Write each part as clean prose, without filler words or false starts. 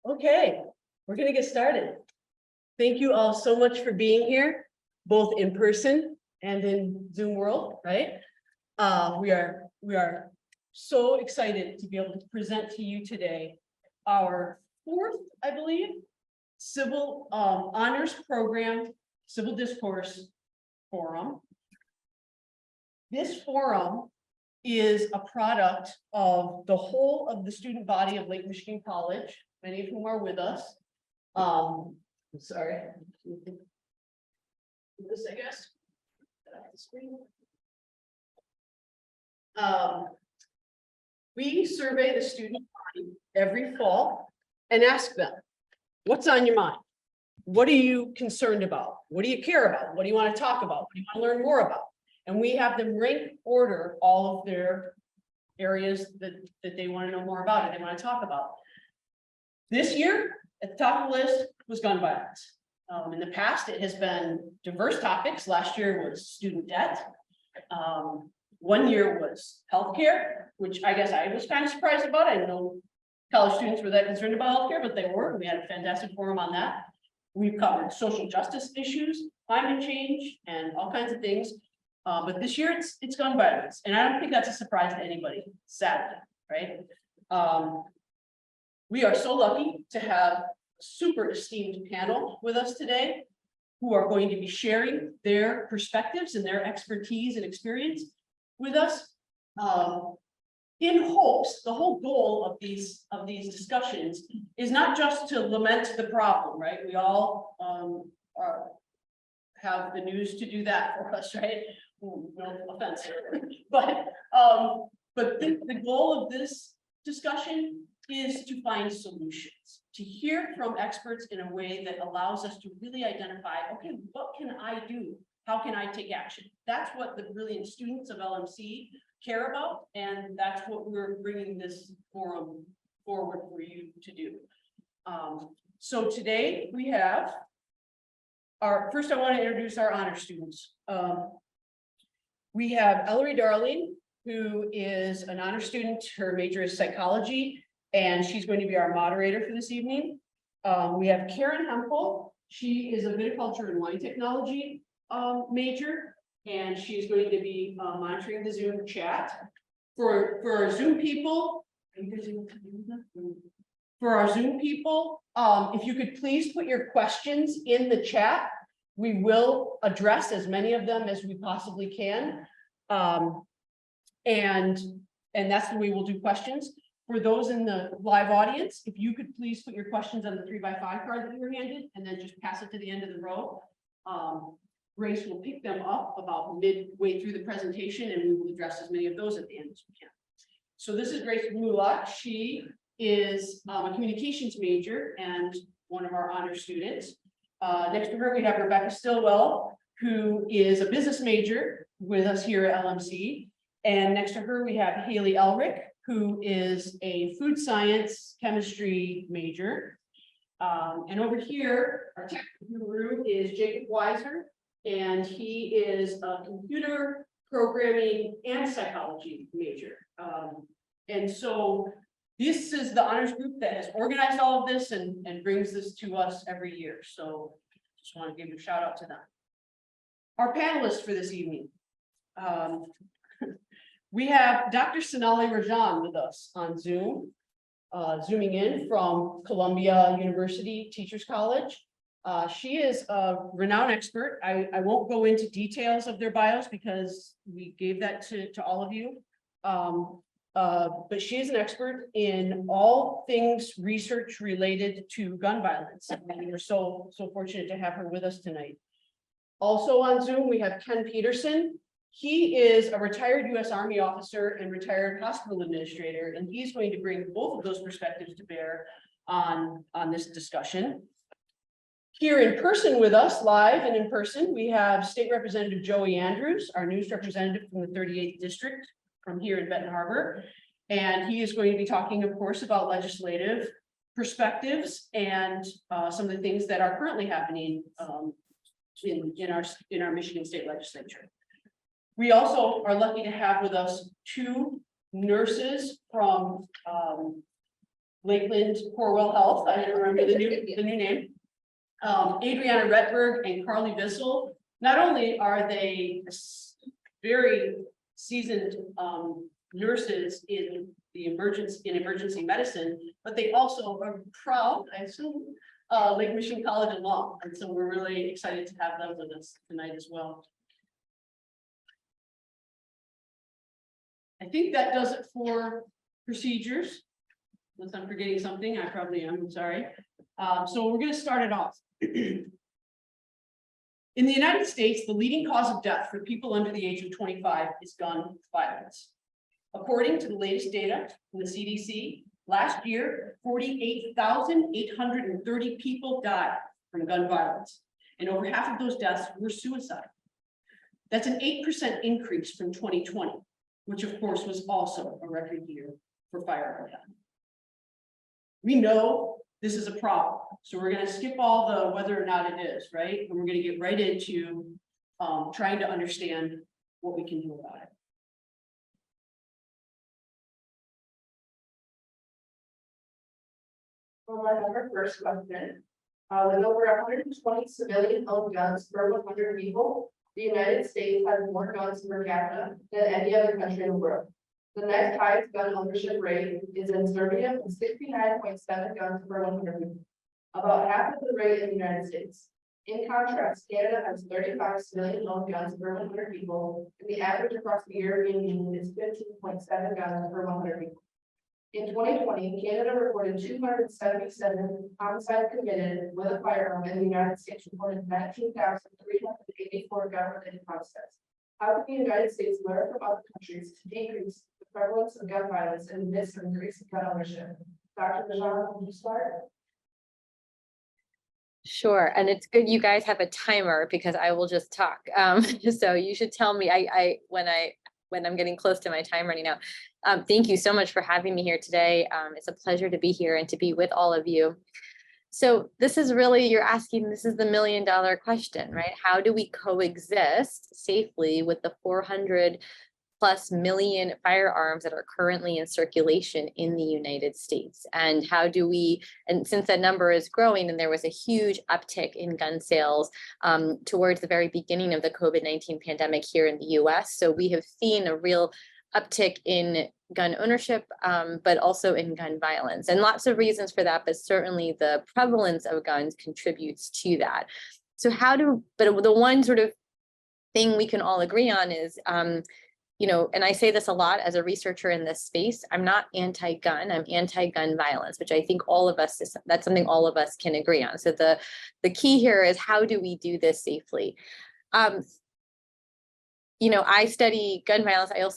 Okay, we're gonna get started. Thank you all so much for being here, both in person and in Zoom world, right? We are so excited to be able to present to you today our fourth, I believe, civil honors program, civil discourse forum. This forum is a product of the whole of the student body of Lake Michigan College, many of whom are with us. I'm sorry. This, I guess. We survey the student body every fall and ask them, what's on your mind? What are you concerned about? What do you care about? What do you want to talk about? What do you want to learn more about? And we have them rank order all of their areas that they want to know more about and they want to talk about. This year, at the top of the list was gun violence. In the past, it has been diverse topics. Last year was student debt. One year was healthcare, which I guess I was kind of surprised about. I didn't know college students were that concerned about healthcare, but they were. We had a fantastic forum on that. We've covered social justice issues, climate change, and all kinds of things. But this year it's gun violence, and I don't think that's a surprise to anybody, sadly, right? We are so lucky to have a super esteemed panel with us today who are going to be sharing their perspectives and their expertise and experience with us. In hopes, the whole goal of these discussions is not just to lament the problem, right? We all have the news to do that for us, right? No offense, but the goal of this discussion is to find solutions, to hear from experts in a way that allows us to really identify, okay, what can I do? How can I take action? That's what the brilliant students of LMC care about, and that's what we're bringing this forum forward for you to do. So today we have first I want to introduce our honor students. We have Ellery Darling, who is an honor student. Her major is psychology, and she's going to be our moderator for this evening. We have Karen Hempel. She is a viticulture and wine technology major, and she's going to be monitoring the Zoom chat. For our Zoom people, if you could please put your questions in the chat. We will address as many of them as we possibly can. And that's the way we'll do questions. For those in the live audience, if you could please put your questions on the 3x5 card that you were handed and then just pass it to the end of the row. Grace will pick them up about midway through the presentation and we will address as many of those at the end as we can. So this is Grace Mulak. She is a communications major and one of our honor students. Next to her, we have Rebecca Stillwell, who is a business major with us here at LMC. And next to her, we have Haley Elric, who is a food science chemistry major. And over here, our technical guru is Jacob Weiser, and he is a computer programming and psychology major. And so this is the honors group that has organized all of this and brings this to us every year. So just want to give a shout out to them. Our panelists for this evening. We have Dr. Sonali Rajan with us on Zoom, zooming in from Columbia University Teachers College. She is a renowned expert. I won't go into details of their bios because we gave that to all of you. But she is an expert in all things research related to gun violence. And we're so fortunate to have her with us tonight. Also on Zoom, we have Ken Peterson. He is a retired U.S. Army officer and retired hospital administrator, and he's going to bring both of those perspectives to bear on this discussion. Here in person with us, live and in person, we have State Representative Joey Andrews, our news representative from the 38th District from here in Benton Harbor. And he is going to be talking, of course, about legislative perspectives and some of the things that are currently happening in our Michigan State Legislature. We also are lucky to have with us two nurses from Lakeland Corwell Health, I didn't remember the new name. Adriana Retberg and Carly Bissell. Not only are they very seasoned nurses in emergency medicine, but they also are proud, I assume, Lake Michigan College alum. And so we're really excited to have them with us tonight as well. I think that does it for procedures. Unless I'm forgetting something, I probably am, I'm sorry. So we're going to start it off. In the United States, the leading cause of death for people under the age of 25 is gun violence. According to the latest data from the CDC, last year, 48,830 people died from gun violence, and over half of those deaths were suicide. That's an 8% increase from 2020, which of course was also a record year for firearm death. We know this is a problem, so we're going to skip all the whether or not it is, right? And we're going to get right into trying to understand what we can do about it. Well, our first question, with over 120 civilian-owned guns per 100 people, the United States has more guns per capita than any other country in the world. The next highest gun ownership rate is in Serbia with 69.7 guns per 100 people, about half of the rate in the United States. In contrast, Canada has 35 civilian-owned guns per 100 people, and the average across the European Union is 15.7 guns per 100 people. In 2020, Canada reported 277 homicides committed with a firearm, and the United States reported 19,384 gun-related homicides. How can the United States learn from other countries to decrease the prevalence of gun violence and this increase in gun ownership? Dr. Bajan, would you start? Sure, and it's good you guys have a timer because I will just talk. So you should tell me when I'm getting close to my time running out. Thank you so much for having me here today. It's a pleasure to be here and to be with all of you. So this is really, you're asking, this is the $1 million question, right? How do we coexist safely with the 400+ million firearms that are currently in circulation in the United States? And how do we, and since that number is growing and there was a huge uptick in gun sales towards the very beginning of the COVID-19 pandemic here in the US, so we have seen a real uptick in gun ownership, but also in gun violence, and lots of reasons for that, but certainly the prevalence of guns contributes to that. So but the one sort of thing we can all agree on is, you know, and I say this a lot as a researcher in this space, I'm not anti-gun, I'm anti-gun violence, which I think all of us, that's something all of us can agree on. So the key here is, how do we do this safely? You know, I study gun violence. I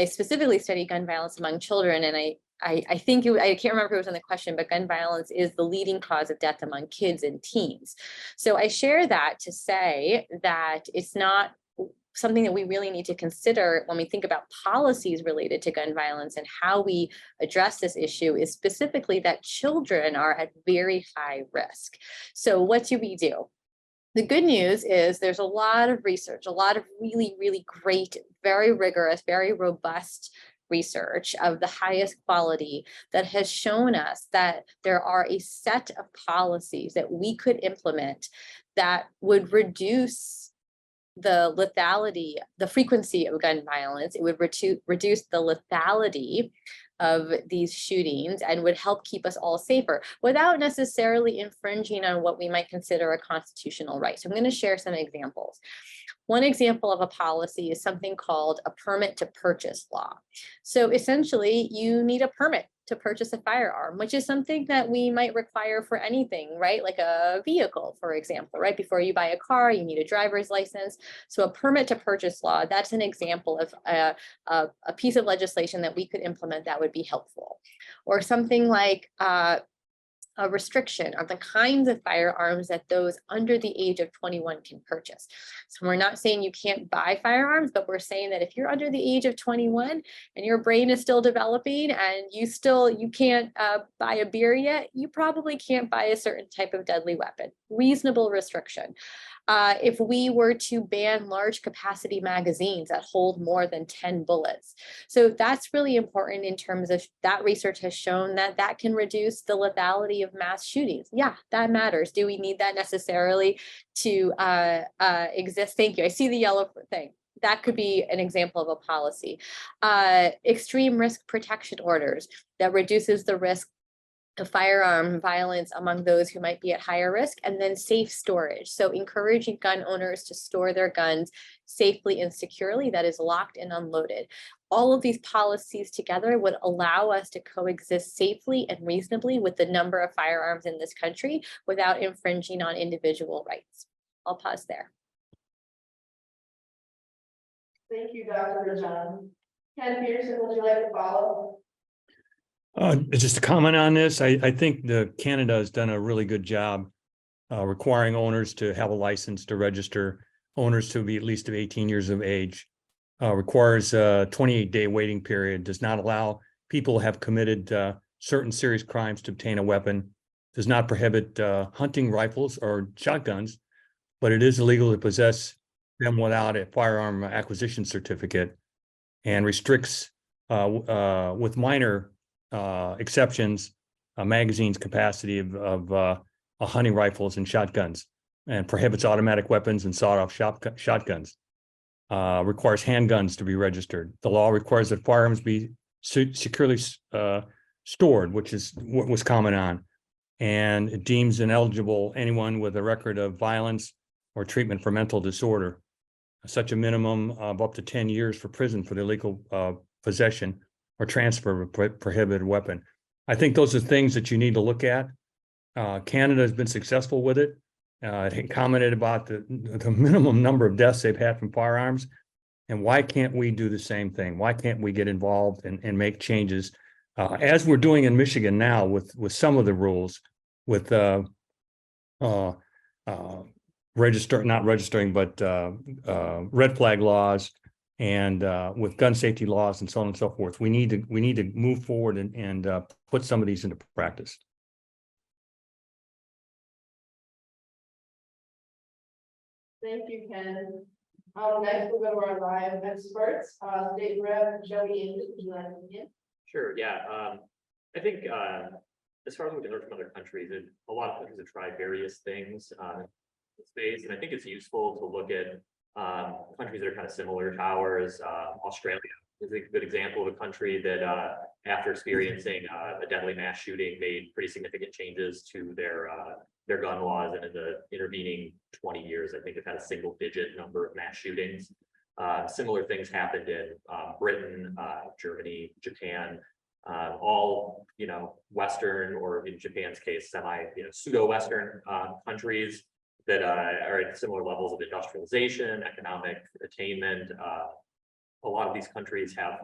specifically study gun violence among children. And I think, I can't remember if it was in the question, but gun violence is the leading cause of death among kids and teens. So I share that to say that it's not something that we really need to consider when we think about policies related to gun violence and how we address this issue, is specifically that children are at very high risk. So what do we do? The good news is there's a lot of research, a lot of really, really great, very rigorous, very robust research of the highest quality that has shown us that there are a set of policies that we could implement that would reduce the lethality, the frequency of gun violence. It would reduce the lethality of these shootings and would help keep us all safer without necessarily infringing on what we might consider a constitutional right. So I'm going to share some examples. One example of a policy is something called a permit to purchase law. So essentially, you need a permit to purchase a firearm, which is something that we might require for anything, right? Like a vehicle, for example, right? Before you buy a car, you need a driver's license. So a permit to purchase law, that's an example of a piece of legislation that we could implement that would be helpful. Or something like a restriction on the kinds of firearms that those under the age of 21 can purchase. So we're not saying you can't buy firearms, but we're saying that if you're under the age of 21 and your brain is still developing and you can't buy a beer yet, you probably can't buy a certain type of deadly weapon. Reasonable restriction. if we were to ban large capacity magazines that hold more than 10 bullets. So that's really important in terms of that research has shown that that can reduce the lethality of mass shootings. Yeah, that matters. Do we need that necessarily to exist? Thank you. I see the yellow thing. That could be an example of a policy. Extreme risk protection orders that reduces the risk of firearm violence among those who might be at higher risk, and then safe storage. So encouraging gun owners to store their guns safely and securely, that is locked and unloaded. All of these policies together would allow us to coexist safely and reasonably with the number of firearms in this country without infringing on individual rights. I'll pause there. Thank you, Dr. Rajan. Ken Peterson, would you like to follow? Just to comment on this, I think Canada has done a really good job requiring owners to have a license to register, owners to be at least of 18 years of age, requires a 28-day waiting period, does not allow people who have committed certain serious crimes to obtain a weapon, does not prohibit hunting rifles or shotguns, but it is illegal to possess them without a firearm acquisition certificate, and restricts with minor exceptions, magazines capacity of hunting rifles and shotguns, and prohibits automatic weapons and sawed-off shotguns. Requires handguns to be registered. The law requires that firearms be securely stored, which is what was common on, and it deems ineligible anyone with a record of violence or treatment for mental disorder. Such a minimum of up to 10 years for prison for the illegal possession or transfer of a prohibited weapon. I think those are things that you need to look at. Canada has been successful with it. It commented about the minimum number of deaths they've had from firearms. And why can't we do the same thing? Why can't we get involved and make changes as we're doing in Michigan now with some of the rules, with not registering, but red flag laws, and with gun safety laws and so on and so forth. We need to move forward and put some of these into practice. Thank you, Ken. Next we'll go to our live experts. State Rep Joey English, would you like to begin? Sure, yeah. I think as far as we can learn from other countries, a lot of countries have tried various things in space, and I think it's useful to look at countries that are kind of similar to ours. Australia is a good example of a country that after experiencing a deadly mass shooting made pretty significant changes to their gun laws, and in the intervening 20 years, I think they've had a single-digit number of mass shootings. Similar things happened in Britain, Germany, Japan, all Western, or in Japan's case, pseudo-Western countries that are at similar levels of industrialization, economic attainment. A lot of these countries have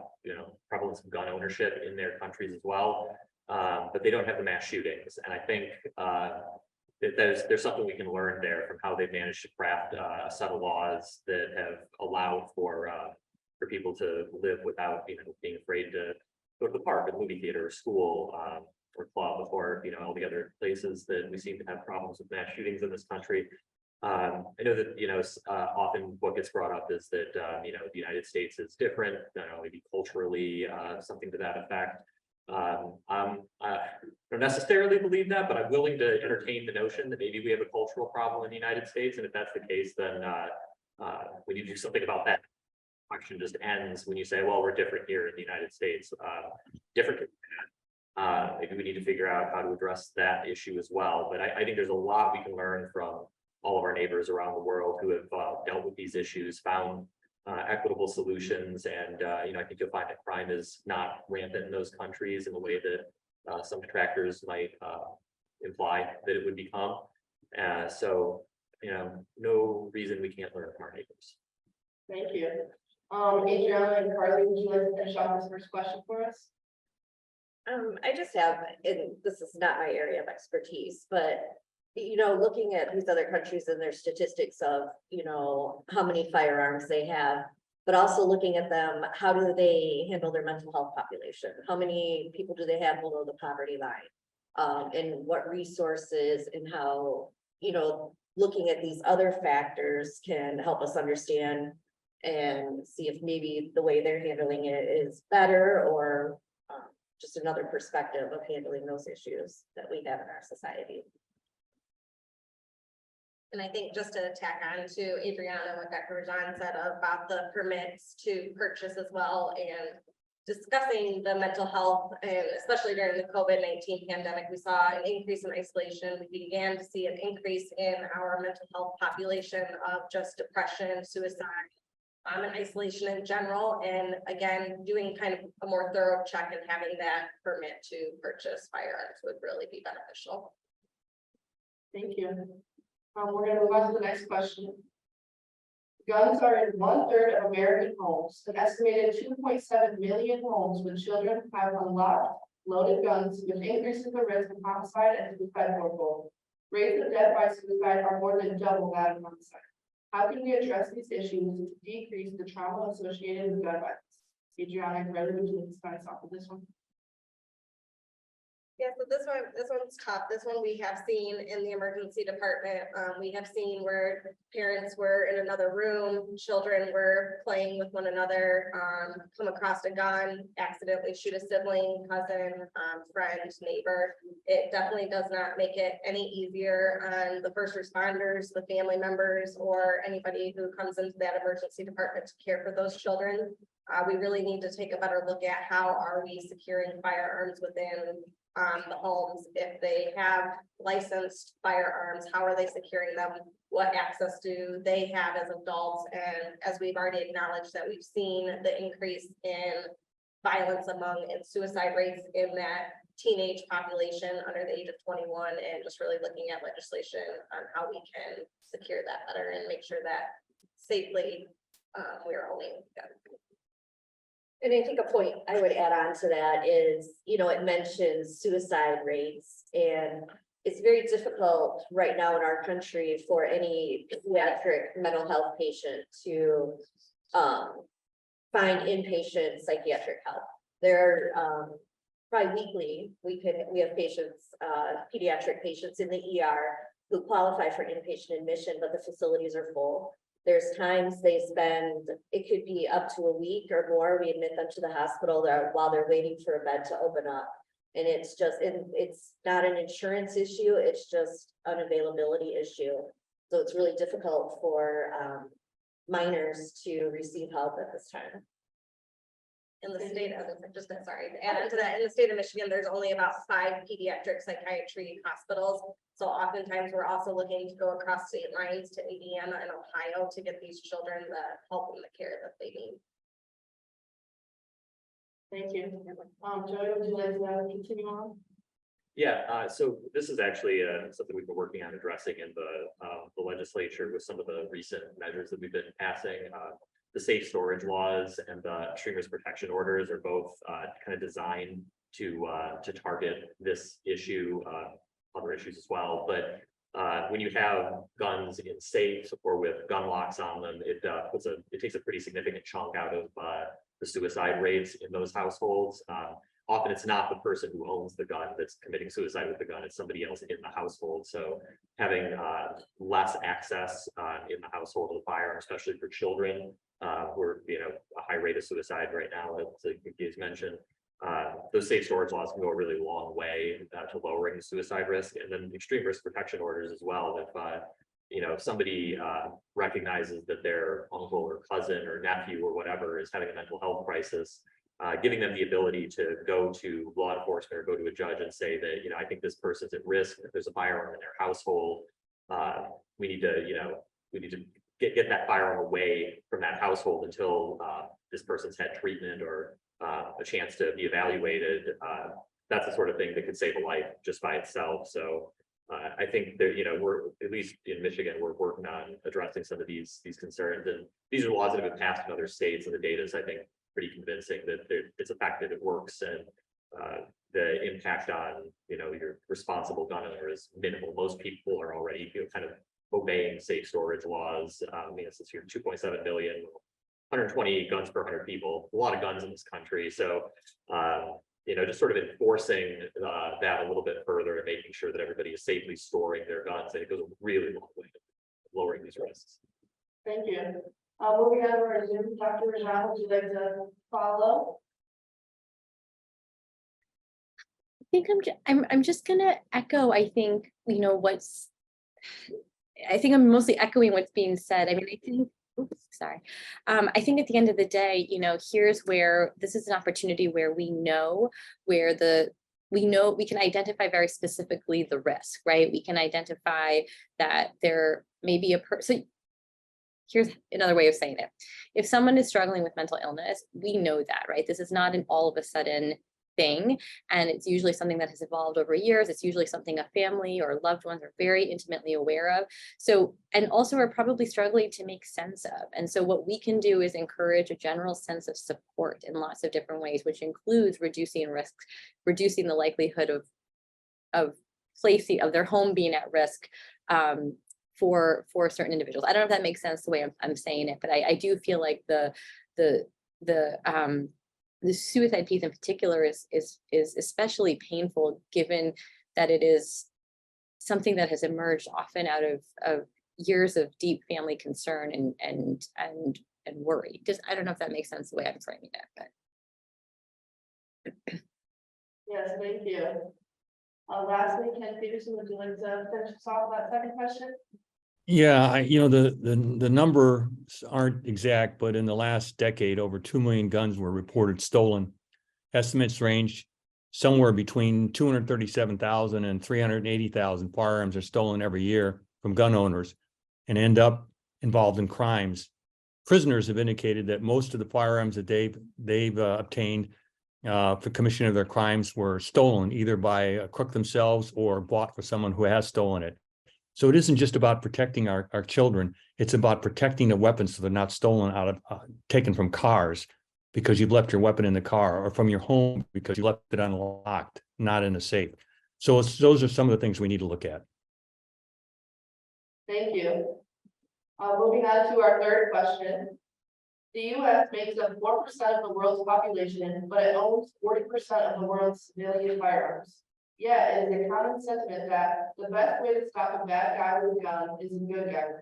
prevalence of gun ownership in their countries as well, but they don't have the mass shootings. And I think that there's something we can learn there from how they've managed to craft a set of laws that have allowed for people to live without being afraid to go to the park, or the movie theater, or school, or club, or all the other places that we seem to have problems with mass shootings in this country. I know that often what gets brought up is that the United States is different, maybe culturally, something to that effect. I don't necessarily believe that, but I'm willing to entertain the notion that maybe we have a cultural problem in the United States, and if that's the case, then we need to do something about that. Question just ends when you say, well, we're different here in the United States. Different. Maybe we need to figure out how to address that issue as well. But I think there's a lot we can learn from all of our neighbors around the world who have dealt with these issues, found equitable solutions, and I think you'll find that crime is not rampant in those countries in the way that some detractors might imply that it would become. So no reason we can't learn from our neighbors. Thank you. Adriana and Carly, would you like to finish off this first question for us? I just have, and this is not my area of expertise, but looking at these other countries and their statistics of, how many firearms they have, but also looking at them, how do they handle their mental health population? How many people do they have below the poverty line? And what resources, and how, looking at these other factors can help us understand and see if maybe the way they're handling it is better or just another perspective of handling those issues that we have in our society. And I think just to tack on to Adriana, what Dr. Rajan said about the permits to purchase as well and discussing the mental health and especially during the COVID-19 pandemic, we saw an increase in isolation. We began to see an increase in our mental health population of just depression, suicide, and isolation in general. And again, doing kind of a more thorough check and having that permit to purchase firearms would really be beneficial. Thank you. We're gonna move on to the next question. Guns are in 1/3 of American homes. An estimated 2.7 million homes with children have unlocked loaded guns, which increases the risk of homicide and suicide fourfold. Rates of death by suicide are more than double that of homicide. How can we address these issues to decrease the trauma associated with gun violence? Adriana, rather would you start us off with this one? Yeah, so this one's tough. This one we have seen in the emergency department. We have seen where parents were in another room, children were playing with one another, come across a gun, accidentally shoot a sibling, cousin, friend, neighbor. It definitely does not make it any easier on the first responders, the family members, or anybody who comes into that emergency department to care for those children. We really need to take a better look at how are we securing firearms within the homes. If they have licensed firearms, how are they securing them? What access do they have as adults? And as we've already acknowledged that we've seen the increase in violence among and suicide rates in that teenage population under the age of 21, and just really looking at legislation on how we can secure that better and make sure that safely we're owning guns. And I think a point I would add on to that is, it mentions suicide rates, and it's very difficult right now in our country for any pediatric mental health patient to find inpatient psychiatric help. There probably weekly, we have patients, pediatric patients in the ER who qualify for inpatient admission, but the facilities are full. There's times they spend, it could be up to a week or more. We admit them to the hospital while they're waiting for a bed to open up. And it's just, it's not an insurance issue. It's just an availability issue. So it's really difficult for minors to receive help at this time. In the state of, sorry, to add on to that, in the state of Michigan, there's only about 5 pediatric psychiatry hospitals. So oftentimes we're also looking to go across state lines to Indiana and Ohio to get these children the help and the care that they need. Thank you. Joey, would you like to continue on? Yeah, so this is actually something we've been working on addressing in the legislature with some of the recent measures that we've been passing. The safe storage laws and the extreme risk protection orders are both kind of designed to target this issue, other issues as well. But when you have guns in safes or with gun locks on them, it takes a pretty significant chunk out of the suicide rates in those households. Often it's not the person who owns the gun that's committing suicide with the gun, it's somebody else in the household. So having less access in the household of the firearm, especially for children, who are, a high rate of suicide right now, as you mentioned, those safe storage laws can go a really long way to lowering the suicide risk. And then extreme risk protection orders as well. If somebody recognizes that their uncle or cousin or nephew or whatever is having a mental health crisis, giving them the ability to go to law enforcement or go to a judge and say that, I think this person's at risk, if there's a firearm in their household, we need to get that firearm away from that household until this person's had treatment or a chance to be evaluated. That's the sort of thing that could save a life just by itself. So I think that, we're, at least in Michigan, we're working on addressing some of these concerns. And these are laws that have been passed in other states, and the data is, I think, pretty convincing that it's effective, it works, and the impact on, your responsible gun owner is minimal. Most people are already, kind of obeying safe storage laws. This is here 2.7 million, 120 guns per 100 people, a lot of guns in this country. So, just sort of enforcing that a little bit further and making sure that everybody is safely storing their guns, and it goes a really long way to lowering these risks. Thank you. Moving on to our Zoom, Dr. Rajan, would you like to follow? I think I'm just gonna echo, I think, I think I'm mostly echoing what's being said. I mean, I think, oops, sorry. I think at the end of the day, here's where this is an opportunity where we know where we can identify very specifically the risk, right? We can identify that there may be a person. Here's another way of saying it. If someone is struggling with mental illness, we know that, right? This is not an all of a sudden thing. And it's usually something that has evolved over years. It's usually something a family or loved ones are very intimately aware of. So, and also are probably struggling to make sense of. And so what we can do is encourage a general sense of support in lots of different ways, which includes reducing risks, reducing the likelihood of their home being at risk for certain individuals. I don't know if that makes sense the way I'm saying it, but I do feel like the suicide piece in particular is especially painful, given that it is something that has emerged often out of years of deep family concern and worry. Just, I don't know if that makes sense the way I'm framing it, but. Yes, thank you. Lastly, Ken Peterson, would you like to finish us off that second question? Yeah, the numbers aren't exact, but in the last decade, over 2 million guns were reported stolen. Estimates range somewhere between 237,000 and 380,000 firearms are stolen every year from gun owners and end up involved in crimes. Prisoners have indicated that most of the firearms that they've obtained for commission of their crimes were stolen either by a crook themselves or bought for someone who has stolen it. So it isn't just about protecting our children. It's about protecting the weapons so they're not stolen out of, taken from cars because you've left your weapon in the car, or from your home because you left it unlocked, not in a safe. So those are some of the things we need to look at. Thank you. Moving on to our third question. The US makes up 4% of the world's population, but it owns 40% of the world's civilian firearms. Yeah, it is a common sentiment that the best way to stop a bad guy with a gun is a good guy with a gun.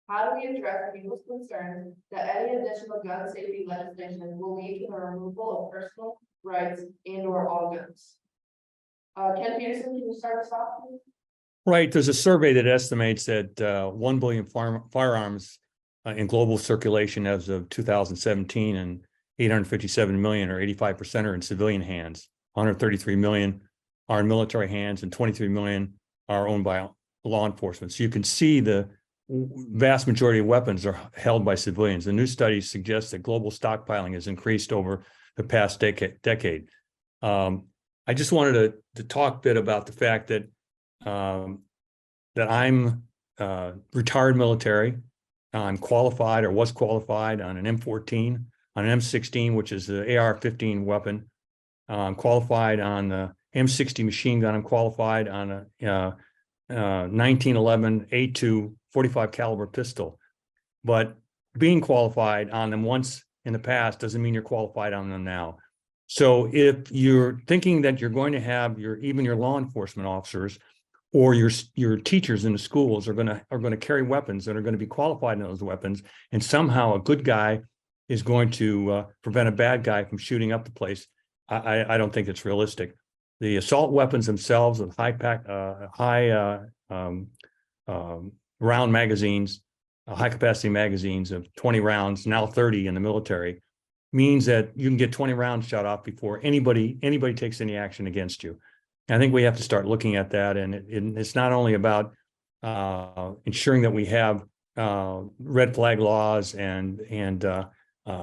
How do we address people's concerns that any additional gun safety legislation will lead to the removal of personal rights and/or all guns? Ken Peterson, can you start us off, please? Right. There's a survey that estimates that 1 billion firearms in global circulation as of 2017, and 857 million, or 85%, are in civilian hands. 133 million are in military hands, and 23 million are owned by law enforcement. So you can see the vast majority of weapons are held by civilians. The new studies suggest that global stockpiling has increased over the past decade. I just wanted to talk a bit about the fact that that I'm retired military. I'm qualified, or was qualified, on an M14, on an M16, which is the AR-15 weapon. I'm qualified on the M60 machine gun. I'm qualified on a 1911 A2 45 caliber pistol. But being qualified on them once in the past doesn't mean you're qualified on them now. So if you're thinking that you're going to have even your law enforcement officers or your teachers in the schools are going to carry weapons that are going to be qualified in those weapons, and somehow a good guy is going to prevent a bad guy from shooting up the place, I don't think it's realistic. The assault weapons themselves, with high round magazines, high capacity magazines of 20 rounds, now 30 in the military, means that you can get 20 rounds shot off before anybody takes any action against you. And I think we have to start looking at that, and it's not only about ensuring that we have red flag laws and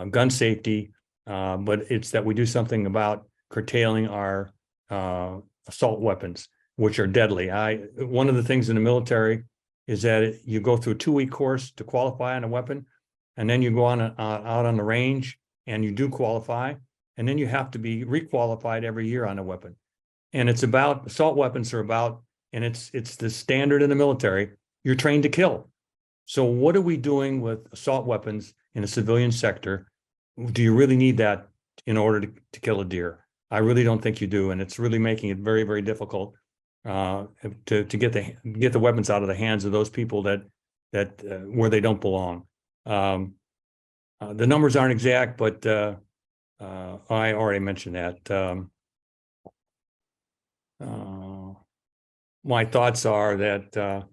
gun safety, but it's that we do something about curtailing our assault weapons, which are deadly. One of the things in the military is that you go through a 2-week course to qualify on a weapon, and then you go out on the range and you do qualify, and then you have to be requalified every year on a weapon. And it's about, assault weapons are about, and it's the standard in the military, you're trained to kill. So what are we doing with assault weapons in a civilian sector? Do you really need that in order to kill a deer? I really don't think you do, and it's really making it very, very difficult to get the weapons out of the hands of those people that where they don't belong. The numbers aren't exact, but I already mentioned that. My thoughts are that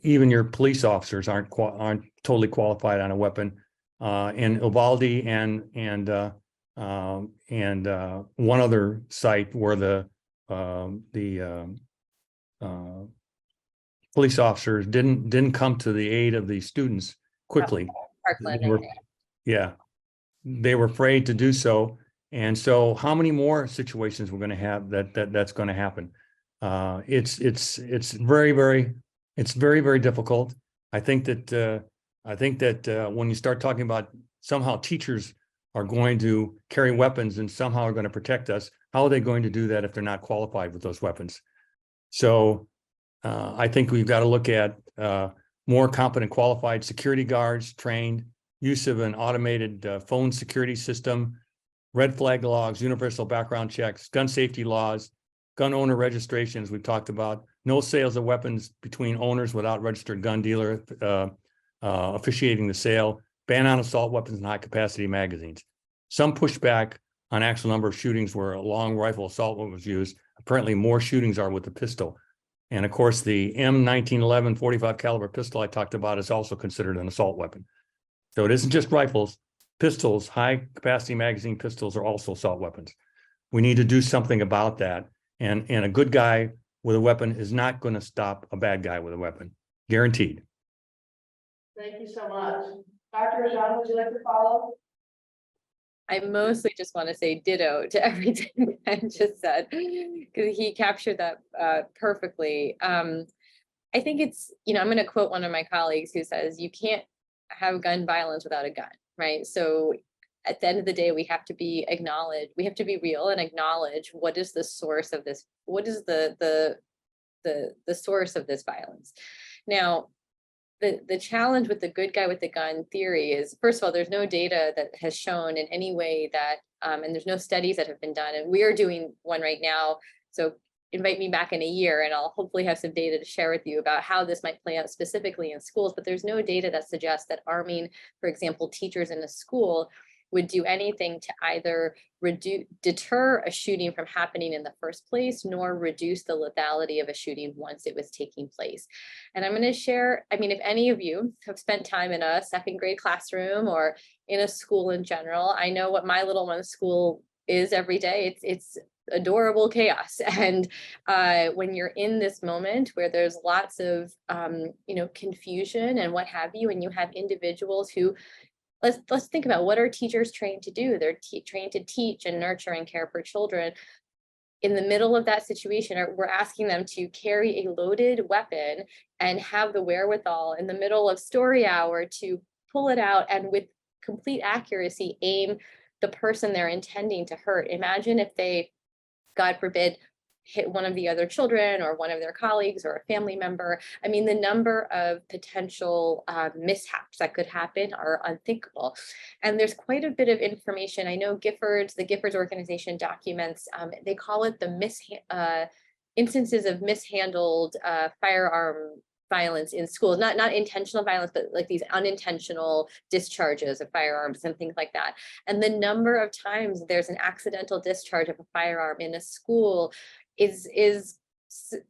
even your police officers aren't totally qualified on a weapon. In Uvalde and one other site where the police officers didn't come to the aid of the students quickly. Parkland. They were- yeah, they were afraid to do so. And so how many more situations we're going to have that's going to happen? It's very, very difficult. I think that when you start talking about somehow teachers are going to carry weapons and somehow are going to protect us, how are they going to do that if they're not qualified with those weapons? So I think we've got to look at more competent, qualified security guards trained, use of an automated phone security system, red flag logs, universal background checks, gun safety laws, gun owner registrations we've talked about, no sales of weapons between owners without registered gun dealer officiating the sale, ban on assault weapons and high capacity magazines. Some pushback on actual number of shootings where a long rifle assault weapon was used. Apparently more shootings are with the pistol. And of course, the M1911 45 caliber pistol I talked about is also considered an assault weapon. So it isn't just rifles, pistols, high capacity magazine pistols are also assault weapons. We need to do something about that. And a good guy with a weapon is not going to stop a bad guy with a weapon, guaranteed. Thank you so much. Dr. Rajan, would you like to follow? I mostly just want to say ditto to everything Ben just said, because he captured that perfectly. I think it's, I'm going to quote one of my colleagues who says, you can't have gun violence without a gun, right? So at the end of the day, we have to be real and acknowledge what is the source of this, what is the source of this violence. Now, the challenge with the good guy with the gun theory is, first of all, there's no data that has shown in any way that, and there's no studies that have been done, and we are doing one right now. So invite me back in a year and I'll hopefully have some data to share with you about how this might play out specifically in schools, but there's no data that suggests that arming, for example, teachers in a school would do anything to either deter a shooting from happening in the first place, nor reduce the lethality of a shooting once it was taking place. And I'm going to share, if any of you have spent time in a second grade classroom or in a school in general, I know what my little one's school is every day. It's adorable chaos. And when you're in this moment where there's lots of, confusion and what have you, and you have individuals who, let's think about, what are teachers trained to do? They're trained to teach and nurture and care for children. In the middle of that situation, we're asking them to carry a loaded weapon and have the wherewithal in the middle of story hour to pull it out and with complete accuracy aim the person they're intending to hurt. Imagine if they, God forbid, hit one of the other children or one of their colleagues or a family member. The number of potential mishaps that could happen are unthinkable. And there's quite a bit of information. I know the Giffords organization documents, they call it the instances of mishandled firearm violence in schools, not intentional violence, but like these unintentional discharges of firearms and things like that. And the number of times there's an accidental discharge of a firearm in a school is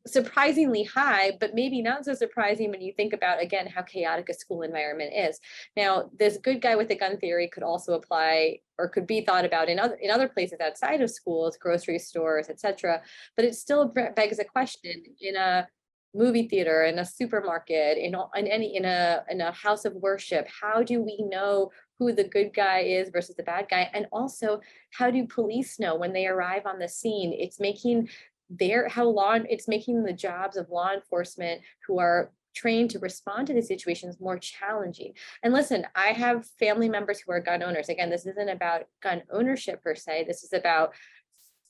surprisingly high, but maybe not so surprising when you think about, again, how chaotic a school environment is. Now, this good guy with the gun theory could also apply or could be thought about in other places outside of schools, grocery stores, etc. But it still begs a question: in a movie theater, in a supermarket, in a house of worship, how do we know who the good guy is versus the bad guy? And also, how do police know when they arrive on the scene? It's making the jobs of law enforcement who are trained to respond to these situations more challenging. And listen, I have family members who are gun owners. Again, this isn't about gun ownership per se. This is about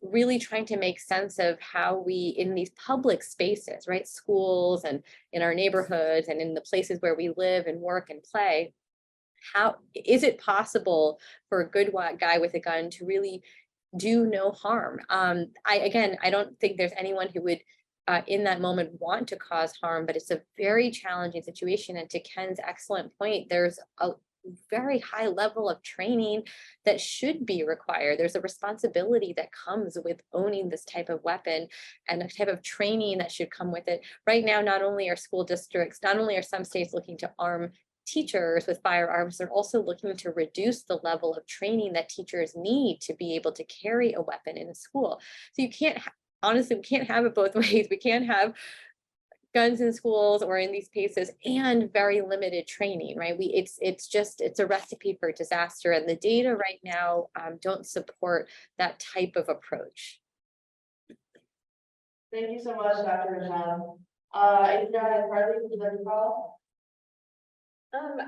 really trying to make sense of how we, in these public spaces, right, schools and in our neighborhoods and in the places where we live and work and play, how is it possible for a good guy with a gun to really do no harm? I don't think there's anyone who would in that moment want to cause harm, but it's a very challenging situation. And to Ken's excellent point, there's a very high level of training that should be required. There's a responsibility that comes with owning this type of weapon and a type of training that should come with it. Right now, not only are school districts, not only are some states looking to arm teachers with firearms, they're also looking to reduce the level of training that teachers need to be able to carry a weapon in a school. So you can't, honestly, we can't have it both ways. We can't have guns in schools or in these places and very limited training, right? It's a recipe for disaster, and the data right now don't support that type of approach. Thank you so much, Dr. Rajan. Adriana, Harley, would you like to call? I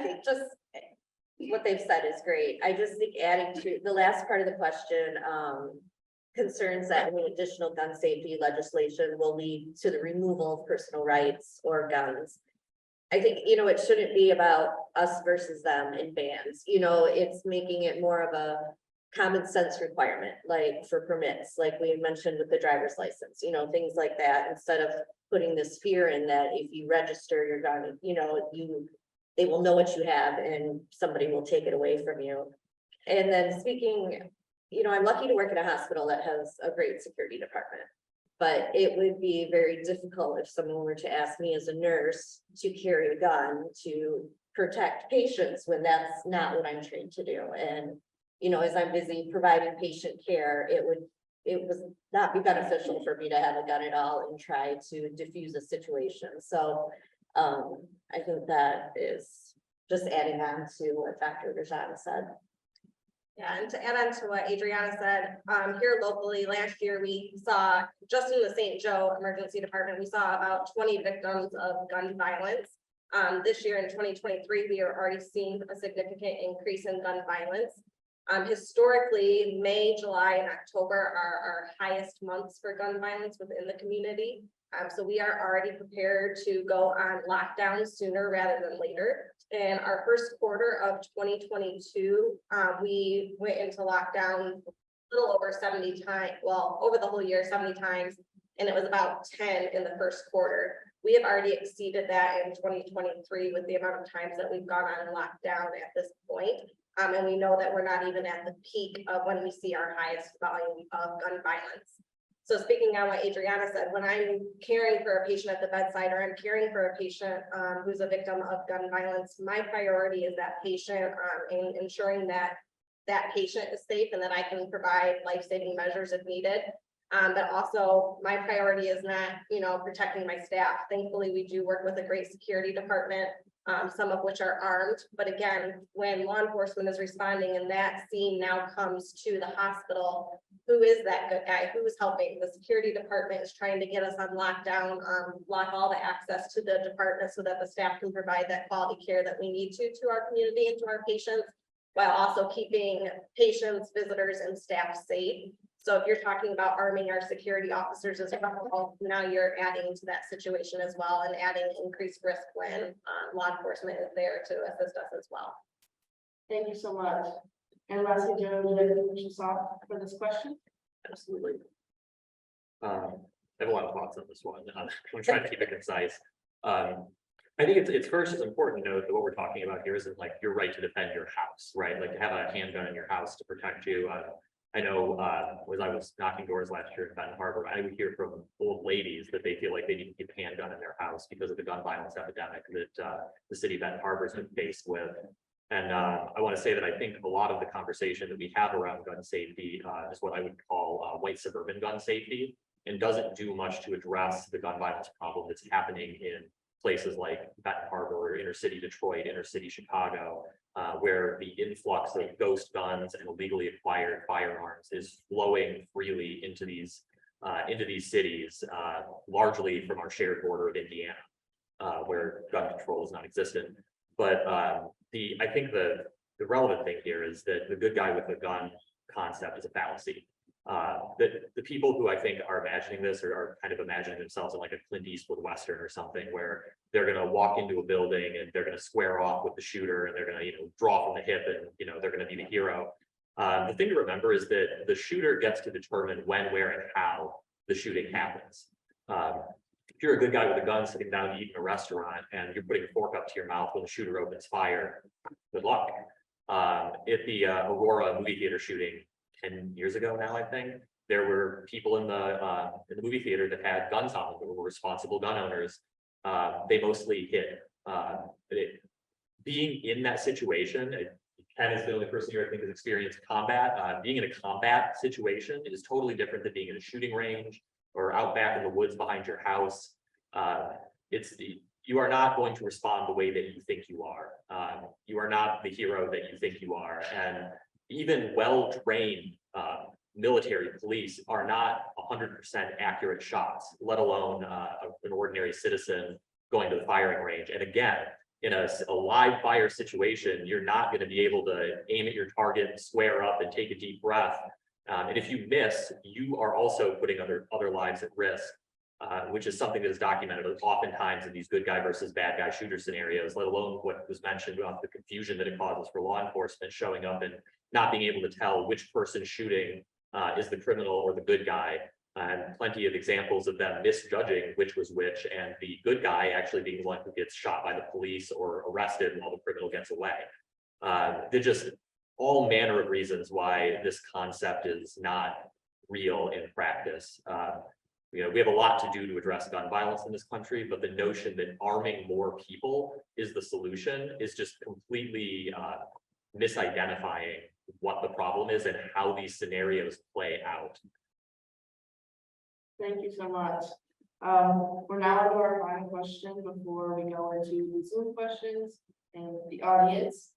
think just what they've said is great. I just think adding to the last part of the question, concerns that any additional gun safety legislation will lead to the removal of personal rights or guns. I think, it shouldn't be about us versus them in bans. It's making it more of a common sense requirement, like for permits, like we mentioned with the driver's license, things like that, instead of putting this fear in that if you register your gun, they will know what you have and somebody will take it away from you. And then speaking, I'm lucky to work at a hospital that has a great security department, but it would be very difficult if someone were to ask me as a nurse to carry a gun to protect patients when that's not what I'm trained to do. And, as I'm busy providing patient care, it would not be beneficial for me to have a gun at all and try to diffuse a situation. So I think that is just adding on to what Dr. Rajan said. Yeah, and to add on to what Adriana said, here locally, last year we saw, just in the St. Joe Emergency Department, we saw about 20 victims of gun violence. This year in 2023, we are already seeing a significant increase in gun violence. Historically, May, July, and October are our highest months for gun violence within the community. So we are already prepared to go on lockdown sooner rather than later. In our first quarter of 2022, we went into lockdown a little over 70 times, well, over the whole year, 70 times, and it was about 10 in the first quarter. We have already exceeded that in 2023 with the amount of times that we've gone on lockdown at this point. And we know that we're not even at the peak of when we see our highest volume of gun violence. So speaking on what Adriana said, when I'm caring for a patient at the bedside or I'm caring for a patient who's a victim of gun violence, my priority is that patient and ensuring that that patient is safe and that I can provide life-saving measures if needed. But also my priority is not, protecting my staff. Thankfully, we do work with a great security department, some of which are armed. But again, when law enforcement is responding and that scene now comes to the hospital, who is that good guy? Who's helping? The security department is trying to get us on lockdown, block all the access to the department so that the staff can provide that quality care that we need to our community and to our patients, while also keeping patients, visitors, and staff safe. So if you're talking about arming our security officers as well, now you're adding to that situation as well and adding increased risk when law enforcement is there to assist us as well. Thank you so much. And lastly, Joe, would you like to finish us off for this question? Absolutely. I have a lot of thoughts on this one. I'm trying to keep it concise. I think it's important to note that what we're talking about here isn't like your right to defend your house, right? Like to have a handgun in your house to protect you. I know as I was knocking doors last year in Benton Harbor, I would hear from old ladies that they feel like they need to keep a handgun in their house because of the gun violence epidemic that the city of Benton Harbor has been faced with. And I want to say that I think a lot of the conversation that we have around gun safety is what I would call white suburban gun safety, and doesn't do much to address the gun violence problem that's happening in places like Benton Harbor, inner city Detroit, inner city Chicago, where the influx of ghost guns and illegally acquired firearms is flowing freely into these cities, largely from our shared border of Indiana, where gun control is non-existent. But I think the relevant thing here is that the good guy with a gun concept is a fallacy. The people who I think are imagining this are kind of imagining themselves in like a Clint Eastwood Western or something, where they're going to walk into a building and they're going to square off with the shooter and they're going to, draw from the hip and, they're going to be the hero. The thing to remember is that the shooter gets to determine when, where, and how the shooting happens. If you're a good guy with a gun sitting down to eat in a restaurant and you're putting a fork up to your mouth when the shooter opens fire, good luck. At the Aurora movie theater shooting 10 years ago now, I think, there were people in the movie theater that had guns on them, that were responsible gun owners. They mostly hit. Being in that situation, Ken is the only person here I think has experienced combat. Being in a combat situation is totally different than being in a shooting range or out back in the woods behind your house. You are not going to respond the way that you think you are. You are not the hero that you think you are. And even well-trained military police are not 100% accurate shots, let alone an ordinary citizen going to the firing range. And again, in a live fire situation, you're not going to be able to aim at your target, square up, and take a deep breath. And if you miss, you are also putting other lives at risk, which is something that is documented oftentimes in these good guy versus bad guy shooter scenarios, let alone what was mentioned about the confusion that it causes for law enforcement showing up and not being able to tell which person shooting is the criminal or the good guy. And plenty of examples of them misjudging which was which, and the good guy actually being the one who gets shot by the police or arrested while the criminal gets away. They're just all manner of reasons why this concept is not real in practice. We have a lot to do to address gun violence in this country, but the notion that arming more people is the solution is just completely misidentifying what the problem is and how these scenarios play out. Thank you so much. We're now on to our final question before we go into the Zoom questions and the audience.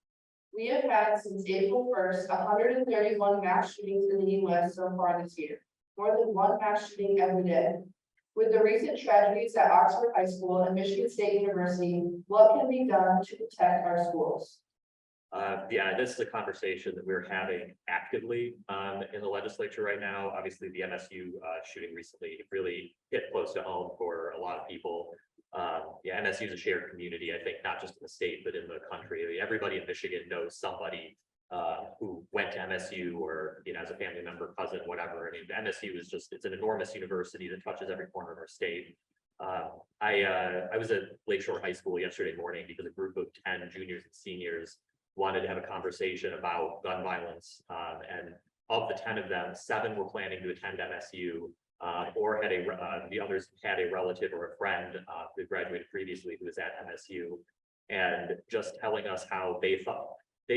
We have had since April 1st, 131 mass shootings in the US so far this year, more than one mass shooting every day. With the recent tragedies at Oxford High School and Michigan State University, what can be done to protect our schools? Yeah, this is a conversation that we're having actively in the legislature right now. Obviously, the MSU shooting recently really hit close to home for a lot of people. Yeah, MSU is a shared community, I think, not just in the state, but in the country. I mean, everybody in Michigan knows somebody who went to MSU or, as a family member, cousin, whatever. I mean, MSU is it's an enormous university that touches every corner of our state. I was at Lakeshore High School yesterday morning because a group of 10 juniors and seniors wanted to have a conversation about gun violence. And of the 10 of them, 7 were planning to attend MSU or the others had a relative or a friend who graduated previously who was at MSU, and just telling us how they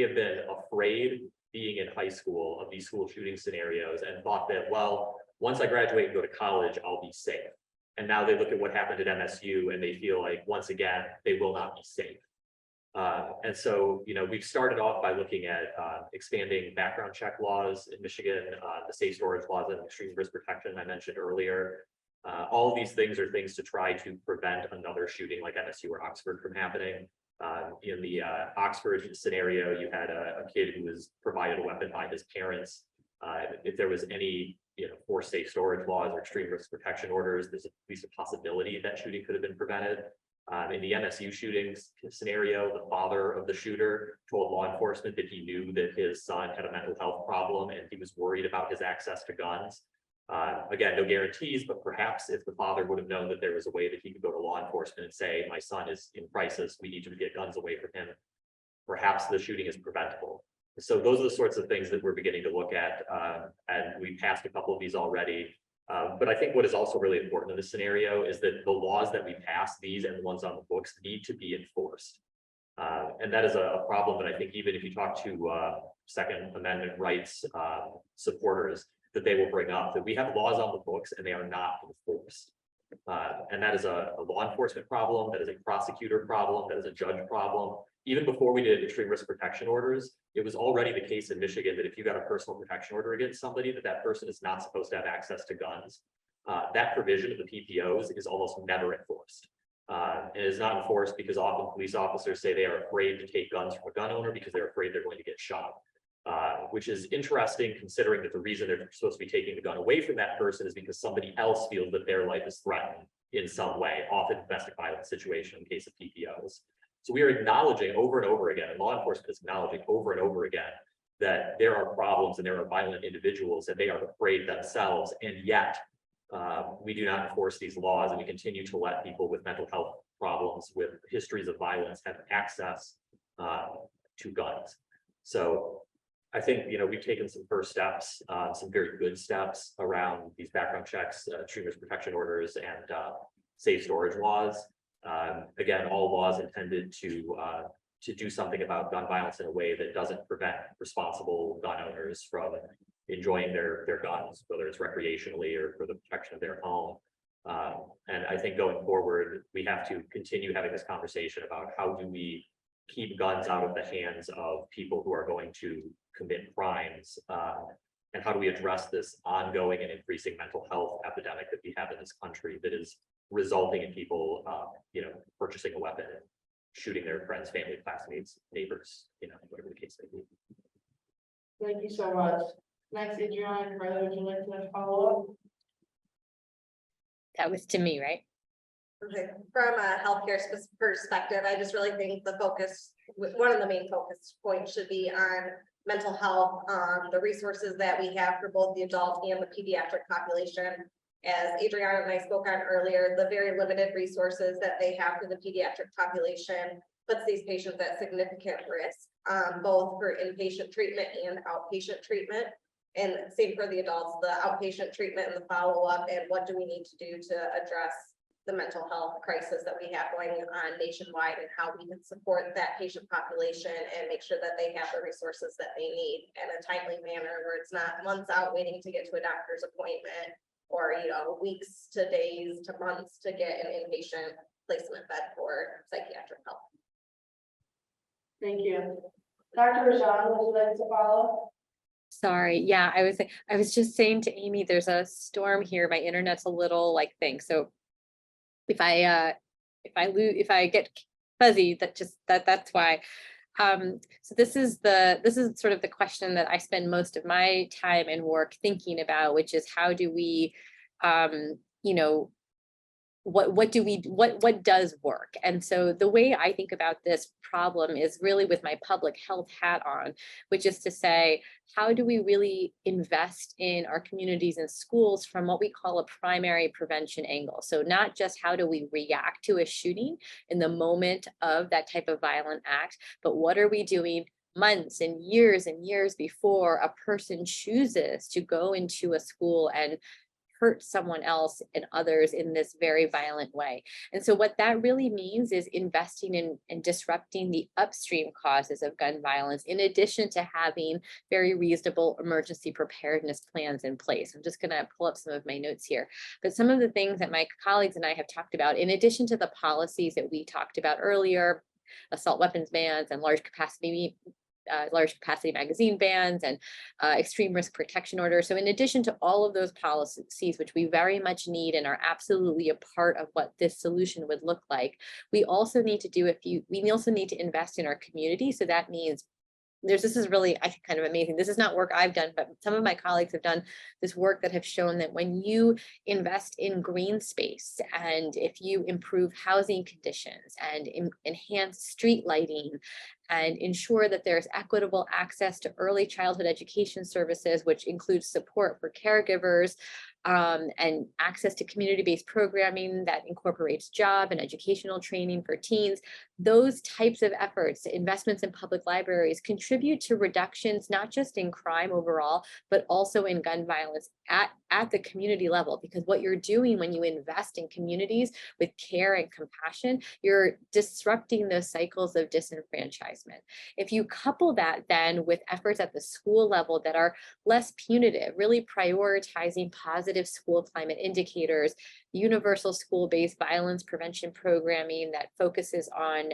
have been afraid being in high school of these school shooting scenarios and thought that, well, once I graduate and go to college, I'll be safe. And now they look at what happened at MSU and they feel like, once again, they will not be safe. And so, we've started off by looking at expanding background check laws in Michigan, the safe storage laws and extreme risk protection I mentioned earlier. All of these things are things to try to prevent another shooting like MSU or Oxford from happening. In the Oxford scenario, you had a kid who was provided a weapon by his parents. If there was any, for safe storage laws or extreme risk protection orders, there's at least a possibility that shooting could have been prevented. In the MSU shootings scenario, the father of the shooter told law enforcement that he knew that his son had a mental health problem and he was worried about his access to guns. Again, no guarantees, but perhaps if the father would have known that there was a way that he could go to law enforcement and say, my son is in crisis, we need to get guns away from him, perhaps the shooting is preventable. So those are the sorts of things that we're beginning to look at, and we passed a couple of these already. But I think what is also really important in this scenario is that the laws that we pass, these and the ones on the books, need to be enforced. And that is a problem that I think even if you talk to Second Amendment rights supporters, that they will bring up, that we have laws on the books and they are not enforced. And that is a law enforcement problem, that is a prosecutor problem, that is a judge problem. Even before we did extreme risk protection orders, it was already the case in Michigan that if you got a personal protection order against somebody, that person is not supposed to have access to guns. That provision of the PPOs is almost never enforced. It is not enforced because often police officers say they are afraid to take guns from a gun owner because they're afraid they're going to get shot. Which is interesting considering that the reason they're supposed to be taking the gun away from that person is because somebody else feels that their life is threatened in some way, often domestic violence situation in case of PPOs. So we are acknowledging over and over again, and law enforcement is acknowledging over and over again, that there are problems and there are violent individuals and they are afraid themselves, and yet we do not enforce these laws, and we continue to let people with mental health problems, with histories of violence, have access to guns. So I think, we've taken some first steps, some very good steps around these background checks, extremist protection orders, and safe storage laws. Again, all laws intended to do something about gun violence in a way that doesn't prevent responsible gun owners from enjoying their guns, whether it's recreationally or for the protection of their home. And I think going forward, we have to continue having this conversation about how do we keep guns out of the hands of people who are going to commit crimes, and how do we address this ongoing and increasing mental health epidemic that we have in this country that is resulting in people, purchasing a weapon and shooting their friends, family, classmates, neighbors, whatever the case may be. Thank you so much. Next, Adriana, would you like to follow up? That was to me, right? Okay, from a healthcare perspective, I just really think the focus, one of the main focus points should be on mental health, the resources that we have for both the adult and the pediatric population. As Adriana and I spoke on earlier, the very limited resources that they have for the pediatric population puts these patients at significant risk, both for inpatient treatment and outpatient treatment. And same for the adults, the outpatient treatment and the follow-up, and what do we need to do to address the mental health crisis that we have going on nationwide, and how we can support that patient population and make sure that they have the resources that they need in a timely manner, where it's not months out waiting to get to a doctor's appointment, or weeks to days to months to get an inpatient placement bed for psychiatric help. Thank you. Dr. Rajan, would you like to follow? Sorry, yeah, I was just saying to Amy, there's a storm here. My internet's a little thing. So if I get fuzzy, that's why. So this is sort of the question that I spend most of my time and work thinking about, which is how do we, what does work? And so the way I think about this problem is really with my public health hat on, which is to say, how do we really invest in our communities and schools from what we call a primary prevention angle? So not just how do we react to a shooting in the moment of that type of violent act, but what are we doing months and years before a person chooses to go into a school and hurt someone else and others in this very violent way. And so what that really means is investing in and disrupting the upstream causes of gun violence, in addition to having very reasonable emergency preparedness plans in place. I'm just going to pull up some of my notes here. But some of the things that my colleagues and I have talked about, in addition to the policies that we talked about earlier, assault weapons bans and large capacity magazine bans and extreme risk protection orders. So in addition to all of those policies, which we very much need and are absolutely a part of what this solution would look like, we also need to invest in our community. So that means this is really, I think, kind of amazing. This is not work I've done, but some of my colleagues have done this work that have shown that when you invest in green space, and if you improve housing conditions and enhance street lighting and ensure that there's equitable access to early childhood education services, which includes support for caregivers, and access to community-based programming that incorporates job and educational training for teens. Those types of efforts, investments in public libraries, contribute to reductions, not just in crime overall, but also in gun violence at the community level. Because what you're doing when you invest in communities with care and compassion, you're disrupting those cycles of disenfranchisement. If you couple that then with efforts at the school level that are less punitive, really prioritizing positive school climate indicators, universal school-based violence prevention programming that focuses on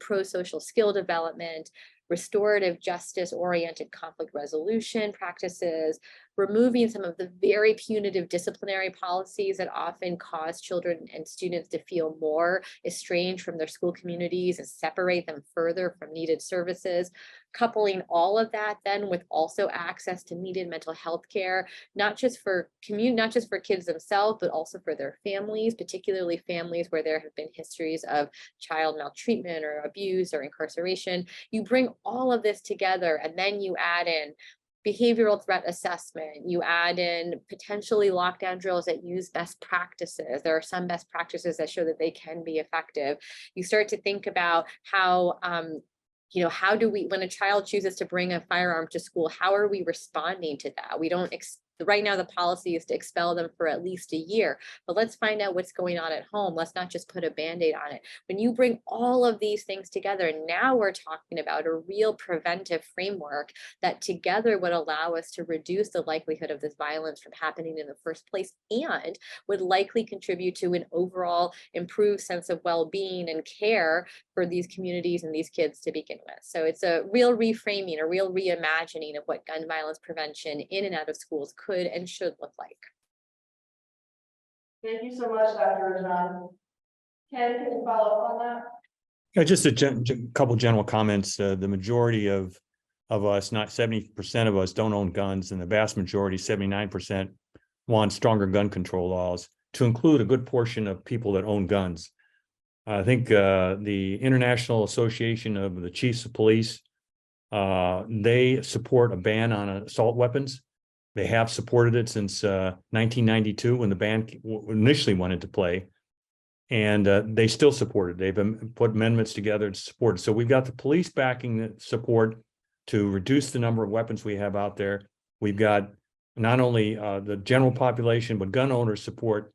pro-social skill development, restorative justice-oriented conflict resolution practices, removing some of the very punitive disciplinary policies that often cause children and students to feel more estranged from their school communities and separate them further from needed services. Coupling all of that then with also access to needed mental health care, not just for kids themselves, but also for their families, particularly families where there have been histories of child maltreatment or abuse or incarceration. You bring all of this together, and then you add in behavioral threat assessment, you add in potentially lockdown drills that use best practices. There are some best practices that show that they can be effective. You start to think about how, how do we, when a child chooses to bring a firearm to school, how are we responding to that? We don't, right now the policy is to expel them for at least a year, but let's find out what's going on at home. Let's not just put a Band-Aid on it. When you bring all of these things together, now we're talking about a real preventive framework that together would allow us to reduce the likelihood of this violence from happening in the first place, and would likely contribute to an overall improved sense of well-being and care for these communities and these kids to begin with. So it's a real reframing, a real reimagining of what gun violence prevention in and out of schools could and should look like. Thank you so much, Dr. Rajan. Ken, can you follow up on that? Yeah, just a couple general comments. The majority of us, not 70% of us, don't own guns, and the vast majority, 79%, want stronger gun control laws to include a good portion of people that own guns. I think the International Association of the Chiefs of Police, they support a ban on assault weapons. They have supported it since 1992 when the ban initially went into play. And they still support it. They've put amendments together to support it. So we've got the police backing the support to reduce the number of weapons we have out there. We've got not only the general population, but gun owners support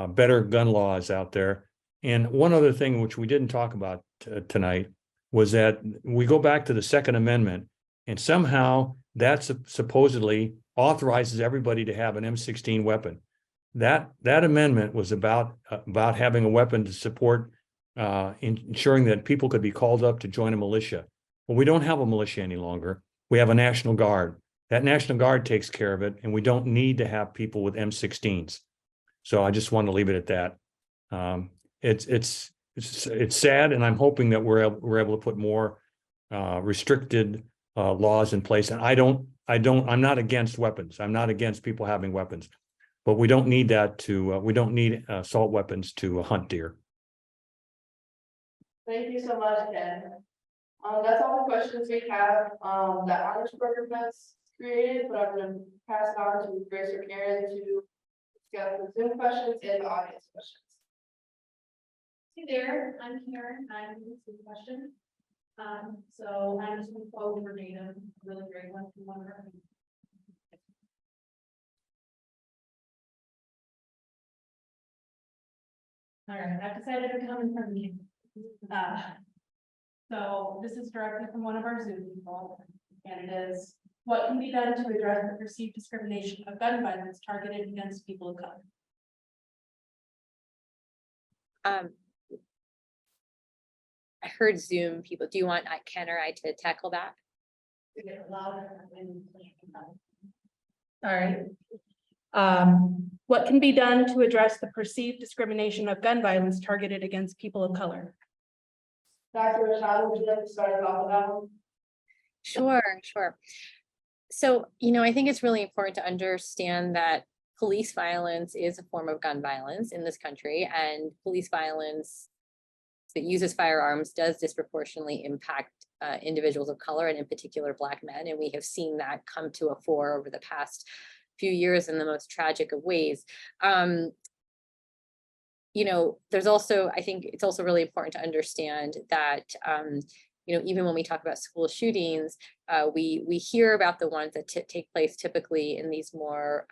better gun laws out there. And one other thing which we didn't talk about tonight was that we go back to the Second Amendment, and somehow that supposedly authorizes everybody to have an M16 weapon. That amendment was about having a weapon to support ensuring that people could be called up to join a militia. Well, we don't have a militia any longer. We have a National Guard. That National Guard takes care of it, and we don't need to have people with M16s. So I just want to leave it at that. It's sad, and I'm hoping that we're able to put more restricted laws in place. And I'm not against weapons. I'm not against people having weapons. But we don't need that we don't need assault weapons to hunt deer. Thank you so much, Ken. That's all the questions we have, that honors program has created, but I'm gonna pass it on to Grace or Karen to discuss the Zoom questions and the audience questions. Hey there, I'm Karen, I'm the Zoom question. So I'm just gonna quote verbatim, really great one from one of our. All right, I've decided to come in front of you. So this is directly from one of our Zoom people, and it is, what can be done to address the perceived discrimination of gun violence targeted against people of color? I heard Zoom people. Do you want Ken or I to tackle that? All right. What can be done to address the perceived discrimination of gun violence targeted against people of color? Dr. Rajan, would you like to start us off with that one? Sure. So, I think it's really important to understand that police violence is a form of gun violence in this country, and police violence that uses firearms does disproportionately impact individuals of color, and in particular Black men. And we have seen that come to a fore over the past few years in the most tragic of ways. There's also, I think it's also really important to understand that, even when we talk about school shootings, we hear about the ones that take place typically in these more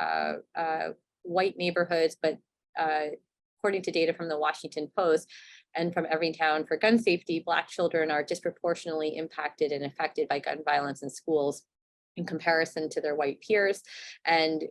white neighborhoods, but according to data from the Washington Post and from Everytown for Gun Safety, Black children are disproportionately impacted and affected by gun violence in schools in comparison to their white peers. And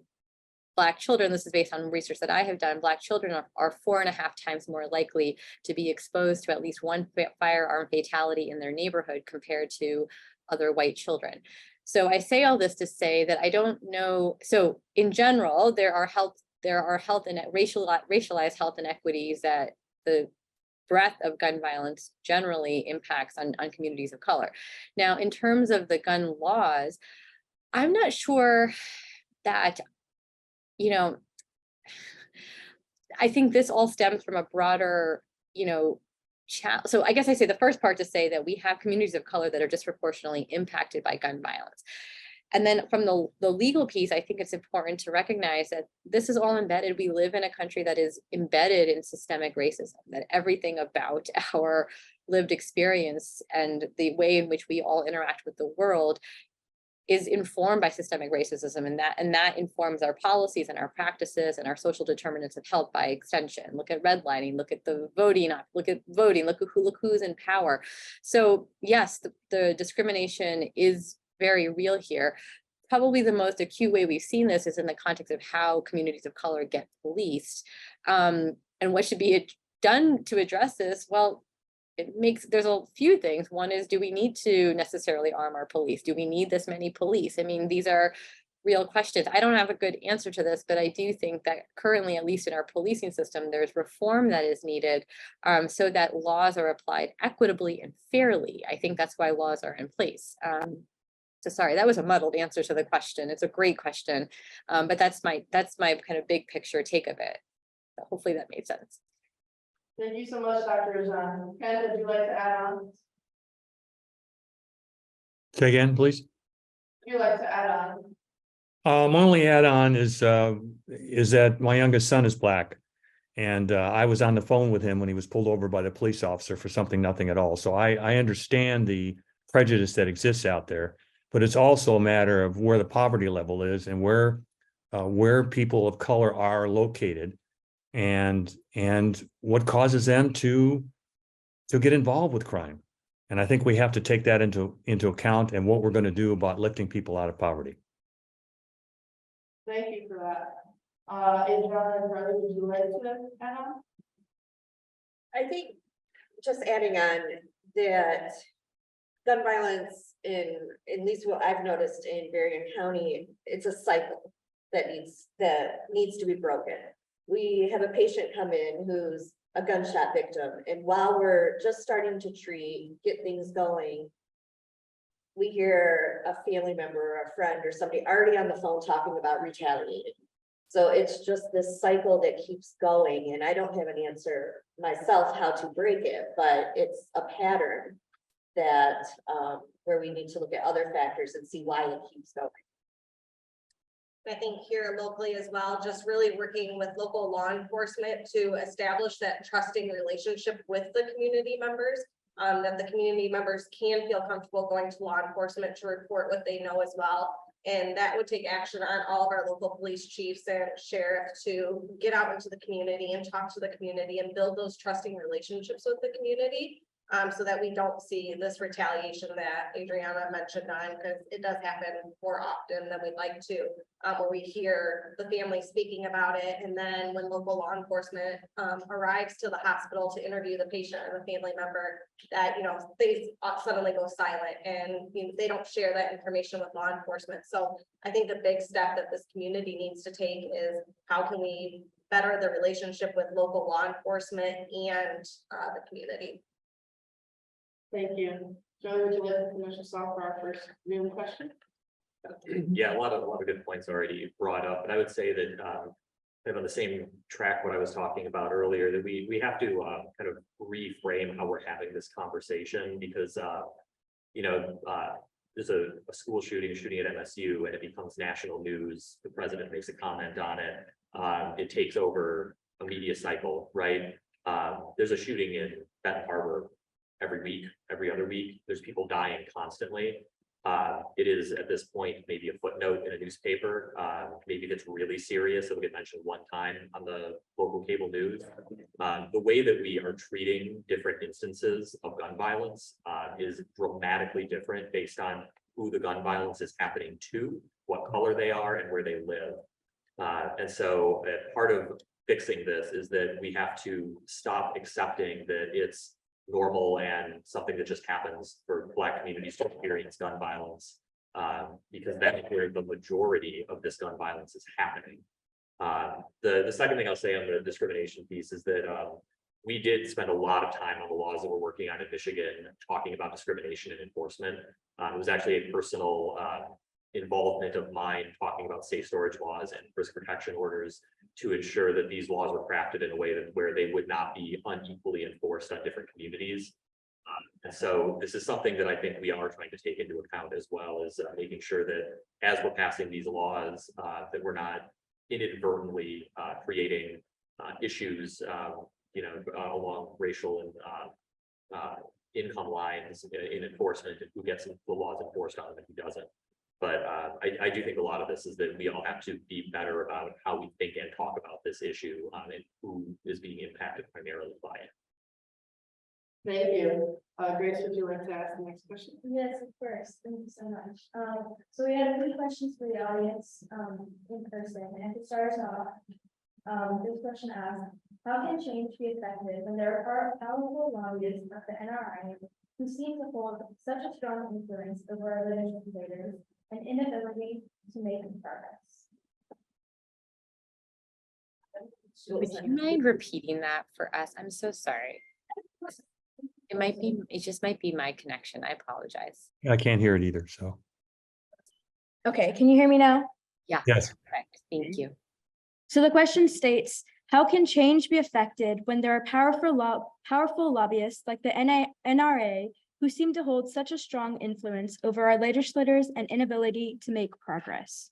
Black children, this is based on research that I have done, Black children are 4.5 times more likely to be exposed to at least one firearm fatality in their neighborhood compared to other white children. So I say all this to say that I don't know. So in general, there are health and racialized health inequities that the breadth of gun violence generally impacts on communities of color. Now, in terms of the gun laws, I'm not sure that, I think this all stems from a broader, so I guess I say the first part to say that we have communities of color that are disproportionately impacted by gun violence. And then from the legal piece, I think it's important to recognize that this is all embedded. We live in a country that is embedded in systemic racism, that everything about our lived experience and the way in which we all interact with the world is informed by systemic racism, and that informs our policies and our practices and our social determinants of health by extension. Look at redlining, look at the voting, look at voting, look who's in power. So yes, the discrimination is very real here. Probably the most acute way we've seen this is in the context of how communities of color get policed. And what should be done to address this? Well, there's a few things. One is, do we need to necessarily arm our police? Do we need this many police? I mean, these are real questions. I don't have a good answer to this, but I do think that currently, at least in our policing system, there's reform that is needed so that laws are applied equitably and fairly. I think that's why laws are in place. So sorry, that was a muddled answer to the question. It's a great question, but that's my kind of big picture take of it. So hopefully that made sense. Thank you so much, Dr. Rajan. Ken, would you like to add on? Say again, please. Would you like to add on? My only add-on is that my youngest son is Black. And I was on the phone with him when he was pulled over by the police officer for something, nothing at all. So I understand the prejudice that exists out there, but it's also a matter of where the poverty level is and where people of color are located and what causes them to get involved with crime. And I think we have to take that into account and what we're going to do about lifting people out of poverty. Thank you for that. Adriana and Brother, would you like to add on? I think just adding on that gun violence at least what I've noticed in Berrien County, it's a cycle that needs to be broken. We have a patient come in who's a gunshot victim, and while we're just starting to get things going, we hear a family member or a friend or somebody already on the phone talking about retaliating. So it's just this cycle that keeps going, and I don't have an answer myself how to break it, but it's a pattern that where we need to look at other factors and see why it keeps going. I think here locally as well, just really working with local law enforcement to establish that trusting relationship with the community members. That the community members can feel comfortable going to law enforcement to report what they know as well. And that would take action on all of our local police chiefs and sheriff to get out into the community and talk to the community and build those trusting relationships with the community. So that we don't see this retaliation that Adriana mentioned on, because it does happen more often than we'd like to, where we hear the family speaking about it. And then when local law enforcement arrives to the hospital to interview the patient and the family member, that, they suddenly go silent and they don't share that information with law enforcement. So I think the big step that this community needs to take is how can we better the relationship with local law enforcement and the community. Thank you. Joey, would you like to finish us off for our first Zoom question? Yeah, a lot of good points already brought up, and I would say that kind of on the same track what I was talking about earlier, that we have to kind of reframe how we're having this conversation, because there's a school shooting at MSU and it becomes national news. The president makes a comment on it. It takes over a media cycle, right? There's a shooting in Benton Harbor every week, every other week. There's people dying constantly. It is at this point maybe a footnote in a newspaper. Maybe that's really serious. It'll get mentioned one time on the local cable news. The way that we are treating different instances of gun violence is dramatically different based on who the gun violence is happening to, what color they are, and where they live. And so part of fixing this is that we have to stop accepting that it's normal and something that just happens for Black communities to experience gun violence, because that's where the majority of this gun violence is happening. The second thing I'll say on the discrimination piece is that we did spend a lot of time on the laws that we're working on in Michigan talking about discrimination and enforcement. It was actually a personal involvement of mine talking about safe storage laws and risk protection orders to ensure that these laws were crafted in a way that where they would not be unequally enforced on different communities. And so this is something that I think we are trying to take into account as well as making sure that as we're passing these laws, that we're not inadvertently creating issues, along racial and income lines in enforcement and who gets the laws enforced on them and who doesn't. But I do think a lot of this is that we all have to be better about how we think and talk about this issue and who is being impacted primarily by it. Thank you. Grace, would you like to ask the next question? Yes, of course. Thank you so much. So we have 3 questions for the audience, in person, and to start us off, this question asks, how can change be effective when there are powerful lobbyists of the NRA who seem to hold such a strong influence over our legislators and inability to make progress? Would you mind repeating that for us? I'm so sorry. It just might be my connection. I apologize. I can't hear it either, so. Okay, can you hear me now? Yeah. Yes. Correct. Thank you. So the question states, how can change be effected when there are powerful lobbyists like the NRA who seem to hold such a strong influence over our legislators and inability to make progress?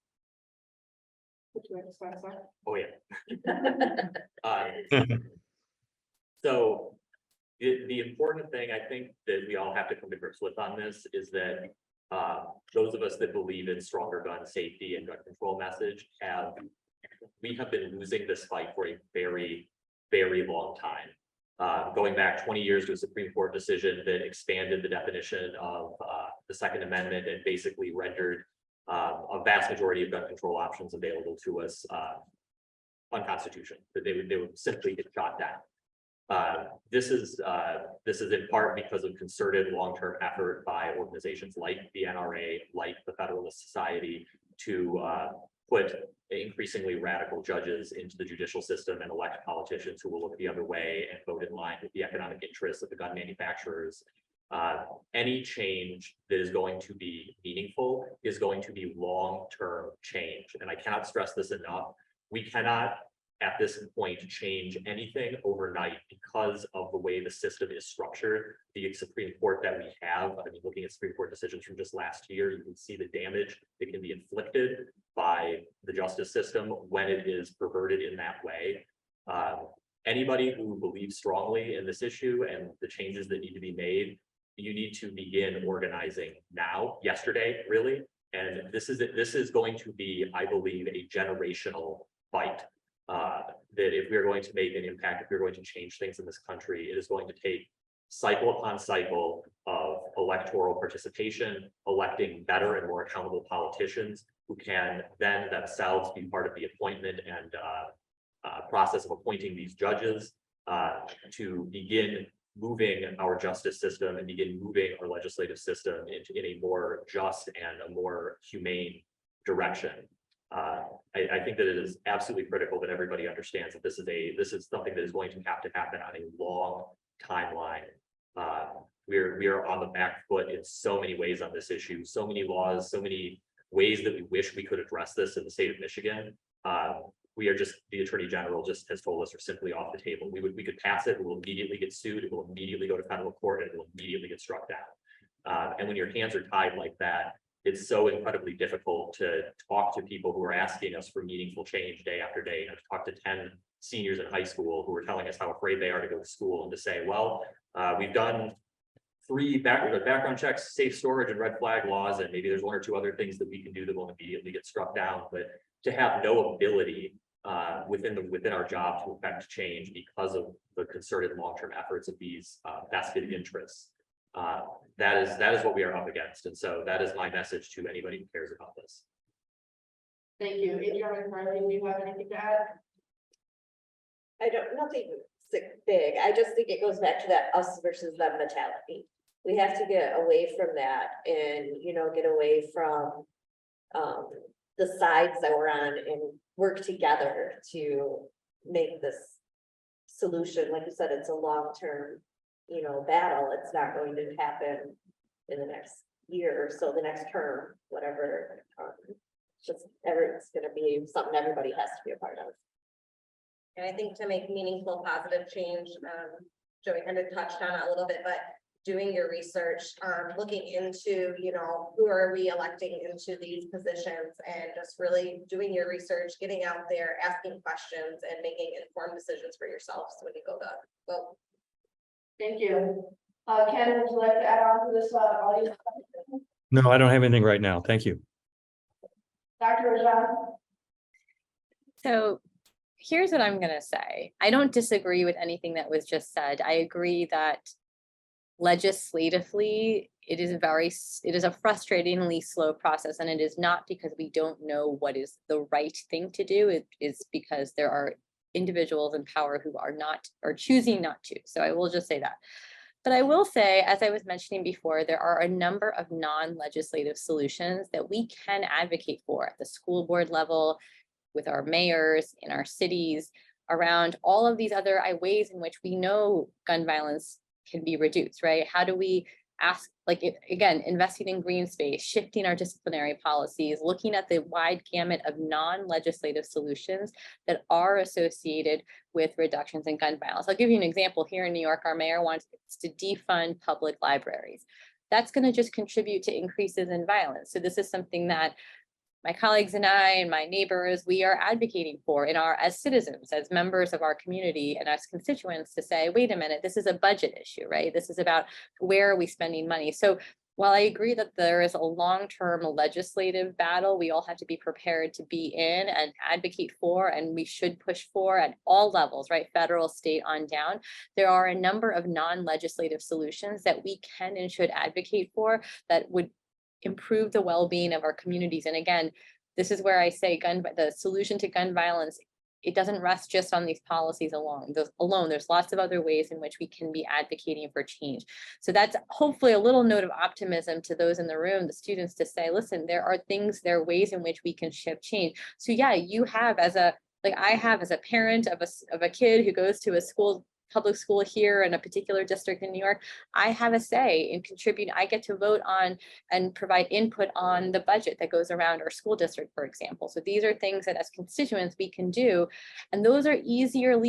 Would you like to start, sir? Oh, yeah. So the important thing I think that we all have to come to grips with on this is that those of us that believe in stronger gun safety and gun control message we have been losing this fight for a very, very long time. Going back 20 years to a Supreme Court decision that expanded the definition of the Second Amendment and basically rendered a vast majority of gun control options available to us unconstitutional, that they would simply get shot down. This is in part because of concerted long-term effort by organizations like the NRA, like the Federalist Society, to put increasingly radical judges into the judicial system and elect politicians who will look the other way and vote in line with the economic interests of the gun manufacturers. Any change that is going to be meaningful is going to be long-term change. And I cannot stress this enough. We cannot at this point change anything overnight because of the way the system is structured. The Supreme Court that we have, I mean, looking at Supreme Court decisions from just last year, you can see the damage that can be inflicted by the justice system when it is perverted in that way. Anybody who believes strongly in this issue and the changes that need to be made, you need to begin organizing now, yesterday, really. And this is going to be, I believe, a generational fight. That if we're going to make an impact, if we're going to change things in this country, it is going to take cycle upon cycle of electoral participation, electing better and more accountable politicians who can then themselves be part of the appointment and process of appointing these judges to begin moving our justice system and begin moving our legislative system in a more just and a more humane direction. I think that it is absolutely critical that everybody understands that this is something that is going to happen on a long timeline. We are on the back foot in so many ways on this issue, so many laws, so many ways that we wish we could address this in the state of Michigan. The Attorney General just has told us are simply off the table. We could pass it, it will immediately get sued, it will immediately go to federal court, and it will immediately get struck down. And when your hands are tied like that, it's so incredibly difficult to talk to people who are asking us for meaningful change day after day. I've talked to 10 seniors in high school who are telling us how afraid they are to go to school and to say, well, we've done 3 background checks, safe storage and red flag laws, and maybe there's 1 or 2 other things that we can do that will immediately get struck down. But to have no ability within our job to affect change because of the concerted long-term efforts of these vested interests. That is what we are up against. And so that is my message to anybody who cares about this. Thank you. Adriana, Carly, do you have anything to add? Nothing big. I just think it goes back to that us versus them mentality. We have to get away from that and, get away from the sides that we're on and work together to make this solution. Like you said, it's a long-term, battle. It's not going to happen in the next year, so the next term, whatever. It's gonna be something everybody has to be a part of. And I think to make meaningful, positive change, Joey kind of touched on it a little bit, but doing your research, looking into, you know, who are we electing into these positions, and just really doing your research, getting out there, asking questions, and making informed decisions for yourselves when you go to vote. Thank you. Ken, would you like to add on to this, audience? No, I don't have anything right now. Thank you. Dr. Rajan? So here's what I'm gonna say. I don't disagree with anything that was just said. I agree that legislatively, it is a frustratingly slow process, and it is not because we don't know what is the right thing to do. It is because there are individuals in power who are choosing not to. So I will just say that. But I will say, as I was mentioning before, there are a number of non-legislative solutions that we can advocate for at the school board level, with our mayors in our cities, around all of these other ways in which we know gun violence can be reduced, right? How do we ask, again, investing in green space, shifting our disciplinary policies, looking at the wide gamut of non-legislative solutions that are associated with reductions in gun violence. I'll give you an example. Here in New York, our mayor wants to defund public libraries. That's going to just contribute to increases in violence. So this is something that my colleagues and I and my neighbors, we are advocating for as citizens, as members of our community and as constituents, to say, wait a minute, this is a budget issue, right? This is about where are we spending money? So while I agree that there is a long-term legislative battle, we all have to be prepared to be in and advocate for, and we should push for at all levels, right? Federal, state, on down. There are a number of non-legislative solutions that we can and should advocate for that would improve the well-being of our communities. And again, this is where I say the solution to gun violence, it doesn't rest just on these policies alone. There's lots of other ways in which we can be advocating for change. So that's hopefully a little note of optimism to those in the room, the students, to say, listen, there are ways in which we can shift change. So yeah, you have I have as a parent of a kid who goes to a public school here in a particular district in New York, I have a say in contributing. I get to vote on and provide input on the budget that goes around our school district, for example. So these are things that as constituents we can do. And those are easier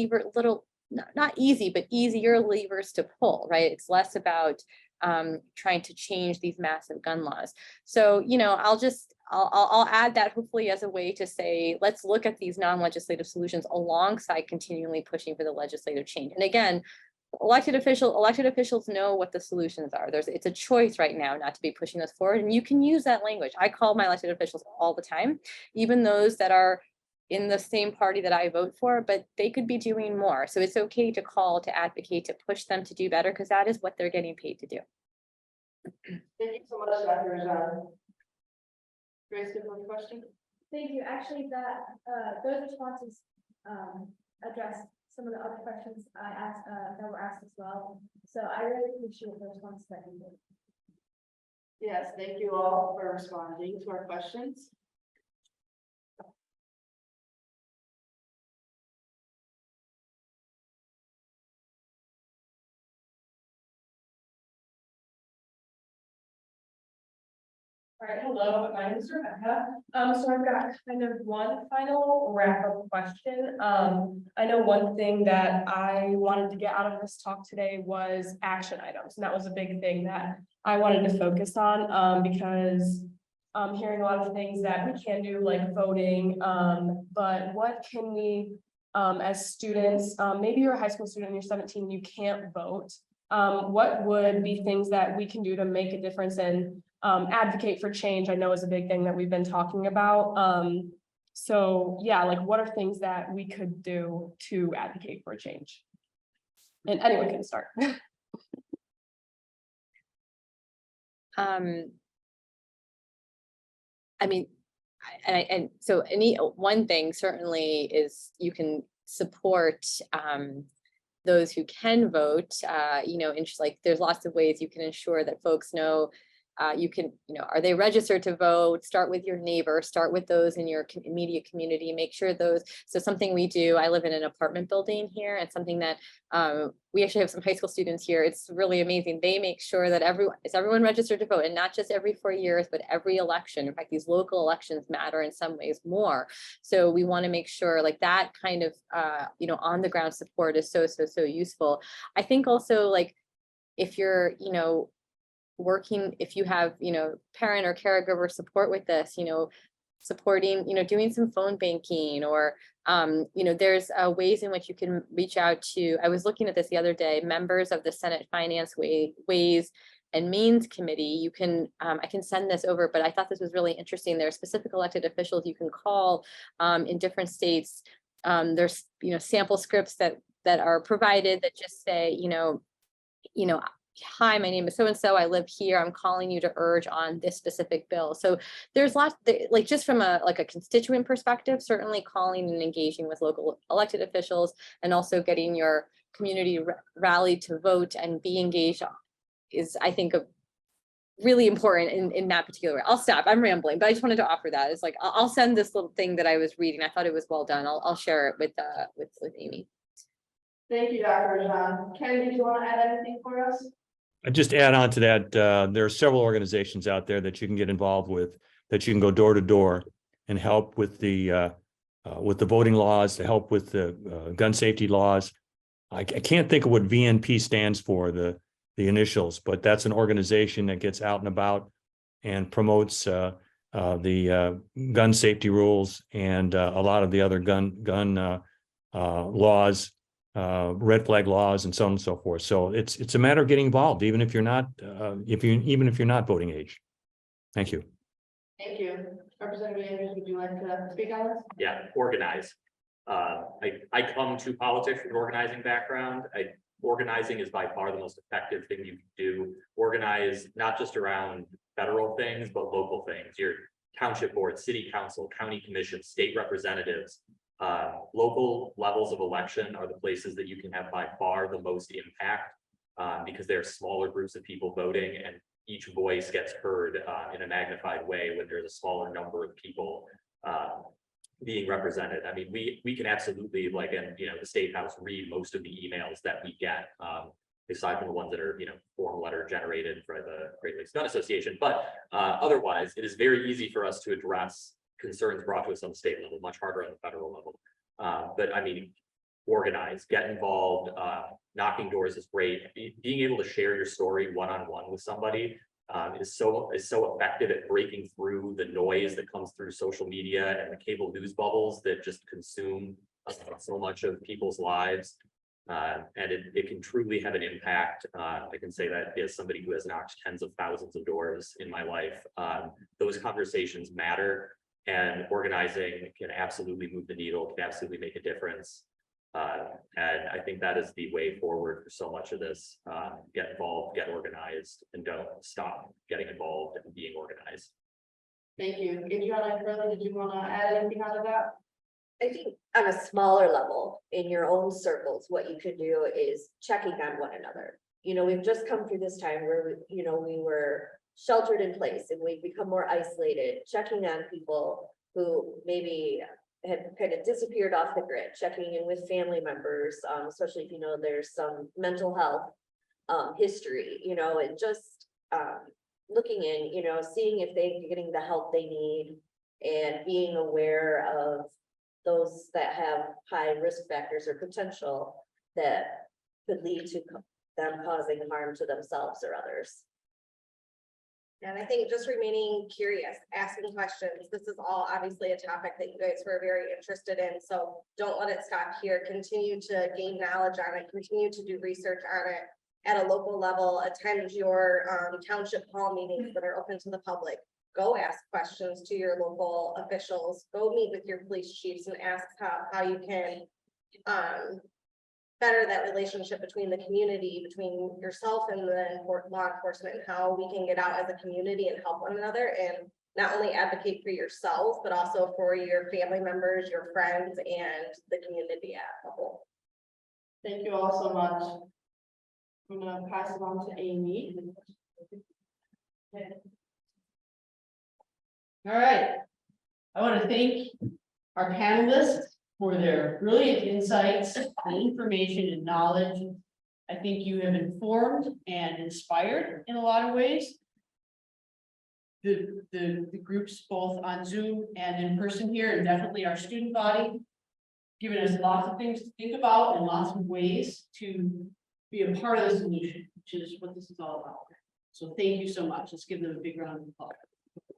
not easy, but easier levers to pull, right? It's less about trying to change these massive gun laws. So, you know, I'll add that hopefully as a way to say, let's look at these non-legislative solutions alongside continually pushing for the legislative change. And again, elected officials know what the solutions are. It's a choice right now not to be pushing this forward. And you can use that language. I call my elected officials all the time, even those that are in the same party that I vote for, but they could be doing more. So it's okay to call, to advocate, to push them to do better, because that is what they're getting paid to do. Thank you so much, Dr. Rajan. Grace, do you have a question? Thank you. Actually, those responses address some of the other questions I asked that were asked as well. So I really appreciate the response that you did. Yes, thank you all for responding to our questions. All right, hello, my name is Rebecca. So I've got kind of one final wrap-up question. I know one thing that I wanted to get out of this talk today was action items, and that was a big thing that I wanted to focus on, because I'm hearing a lot of things that we can do, like voting, but what can we, as students, maybe you're a high school student and you're 17 and you can't vote, what would be things that we can do to make a difference and advocate for change? I know is a big thing that we've been talking about. So yeah, like what are things that we could do to advocate for change? And anyone can start. I mean, and so one thing certainly is you can support those who can vote, you know, like there's lots of ways you can ensure that folks know you can, are they registered to vote? Start with your neighbor, start with those in your immediate community, make sure those, so something we do, I live in an apartment building here, and something that we actually have some high school students here. It's really amazing. They make sure that everyone registered to vote, and not just every 4 years, but every election. In fact, these local elections matter in some ways more. So we want to make sure like that kind of, on the ground support is so useful. I think also like if you're, working, if you have, parent or caregiver support with this, supporting, doing some phone banking, or, there's ways in which you can reach out to, I was looking at this the other day, members of the Senate Finance Ways and Means Committee. You can, I can send this over, but I thought this was really interesting. There are specific elected officials you can call in different states. There's, sample scripts that are provided that just say, hi, my name is so-and-so, I live here, I'm calling you to urge on this specific bill. So there's lots, like just from a constituent perspective, certainly calling and engaging with local elected officials, and also getting your community rallied to vote and be engaged is, I think, really important in that particular way. I'll stop, I'm rambling, but I just wanted to offer that. It's like, I'll send this little thing that I was reading. I thought it was well done. I'll share it with Amy. Thank you, Dr. Rajan. Ken, did you want to add anything for us? I just add on to that, there are several organizations out there that you can get involved with, that you can go door to door and help with the voting laws, to help with the gun safety laws. I can't think of what VNP stands for, the initials, but that's an organization that gets out and about and promotes the gun safety rules and a lot of the other gun laws, red flag laws, and so on and so forth. So it's a matter of getting involved, even if you're not even if you're not voting age. Thank you. Thank you. Representative Andrews, would you like to speak on this? Yeah, organize. I come to politics with an organizing background. Organizing is by far the most effective thing you can do. Organize not just around federal things, but local things. Your township board, city council, county commission, state representatives. Local levels of election are the places that you can have by far the most impact, because there are smaller groups of people voting, and each voice gets heard in a magnified way when there's a smaller number of people being represented. I mean, we can absolutely, like in the State House, read most of the emails that we get, aside from the ones that are form letter generated for the Great Lakes Gun Association. But otherwise, it is very easy for us to address concerns brought to us on the state level, much harder on the federal level. But I mean, organize, get involved. Knocking doors is great. Being able to share your story one-on-one with somebody is so effective at breaking through the noise that comes through social media and the cable news bubbles that just consume so much of people's lives. And it can truly have an impact. I can say that as somebody who has knocked tens of thousands of doors in my life. Those conversations matter. And organizing can absolutely move the needle, can absolutely make a difference. And I think that is the way forward for so much of this. Get involved, get organized, and don't stop getting involved and being organized. Thank you. Adriana, did you want to add anything out of that? I think on a smaller level, in your own circles, what you could do is checking on one another. We've just come through this time where, we were sheltered in place and we've become more isolated, checking on people who maybe had kind of disappeared off the grid, checking in with family members, especially if there's some mental health history, and just looking in, seeing if they're getting the help they need, and being aware of those that have high risk factors or potential that could lead to them causing harm to themselves or others. And I think just remaining curious, asking questions. This is all obviously a topic that you guys were very interested in. So don't let it stop here. Continue to gain knowledge on it, continue to do research on it at a local level, attend your township hall meetings that are open to the public. Go ask questions to your local officials, go meet with your police chiefs and ask how you can better that relationship between the community, between yourself and the law enforcement, and how we can get out as a community and help one another, and not only advocate for yourselves, but also for your family members, your friends, and the community as a whole. Thank you all so much. I'm going to pass it on to Amy. All right. I want to thank our panelists for their brilliant insights and information and knowledge. I think you have informed and inspired in a lot of ways. The groups both on Zoom and in person here, and definitely our student body, giving us lots of things to think about and lots of ways to be a part of the solution, which is what this is all about. So thank you so much. Let's give them a big round of applause.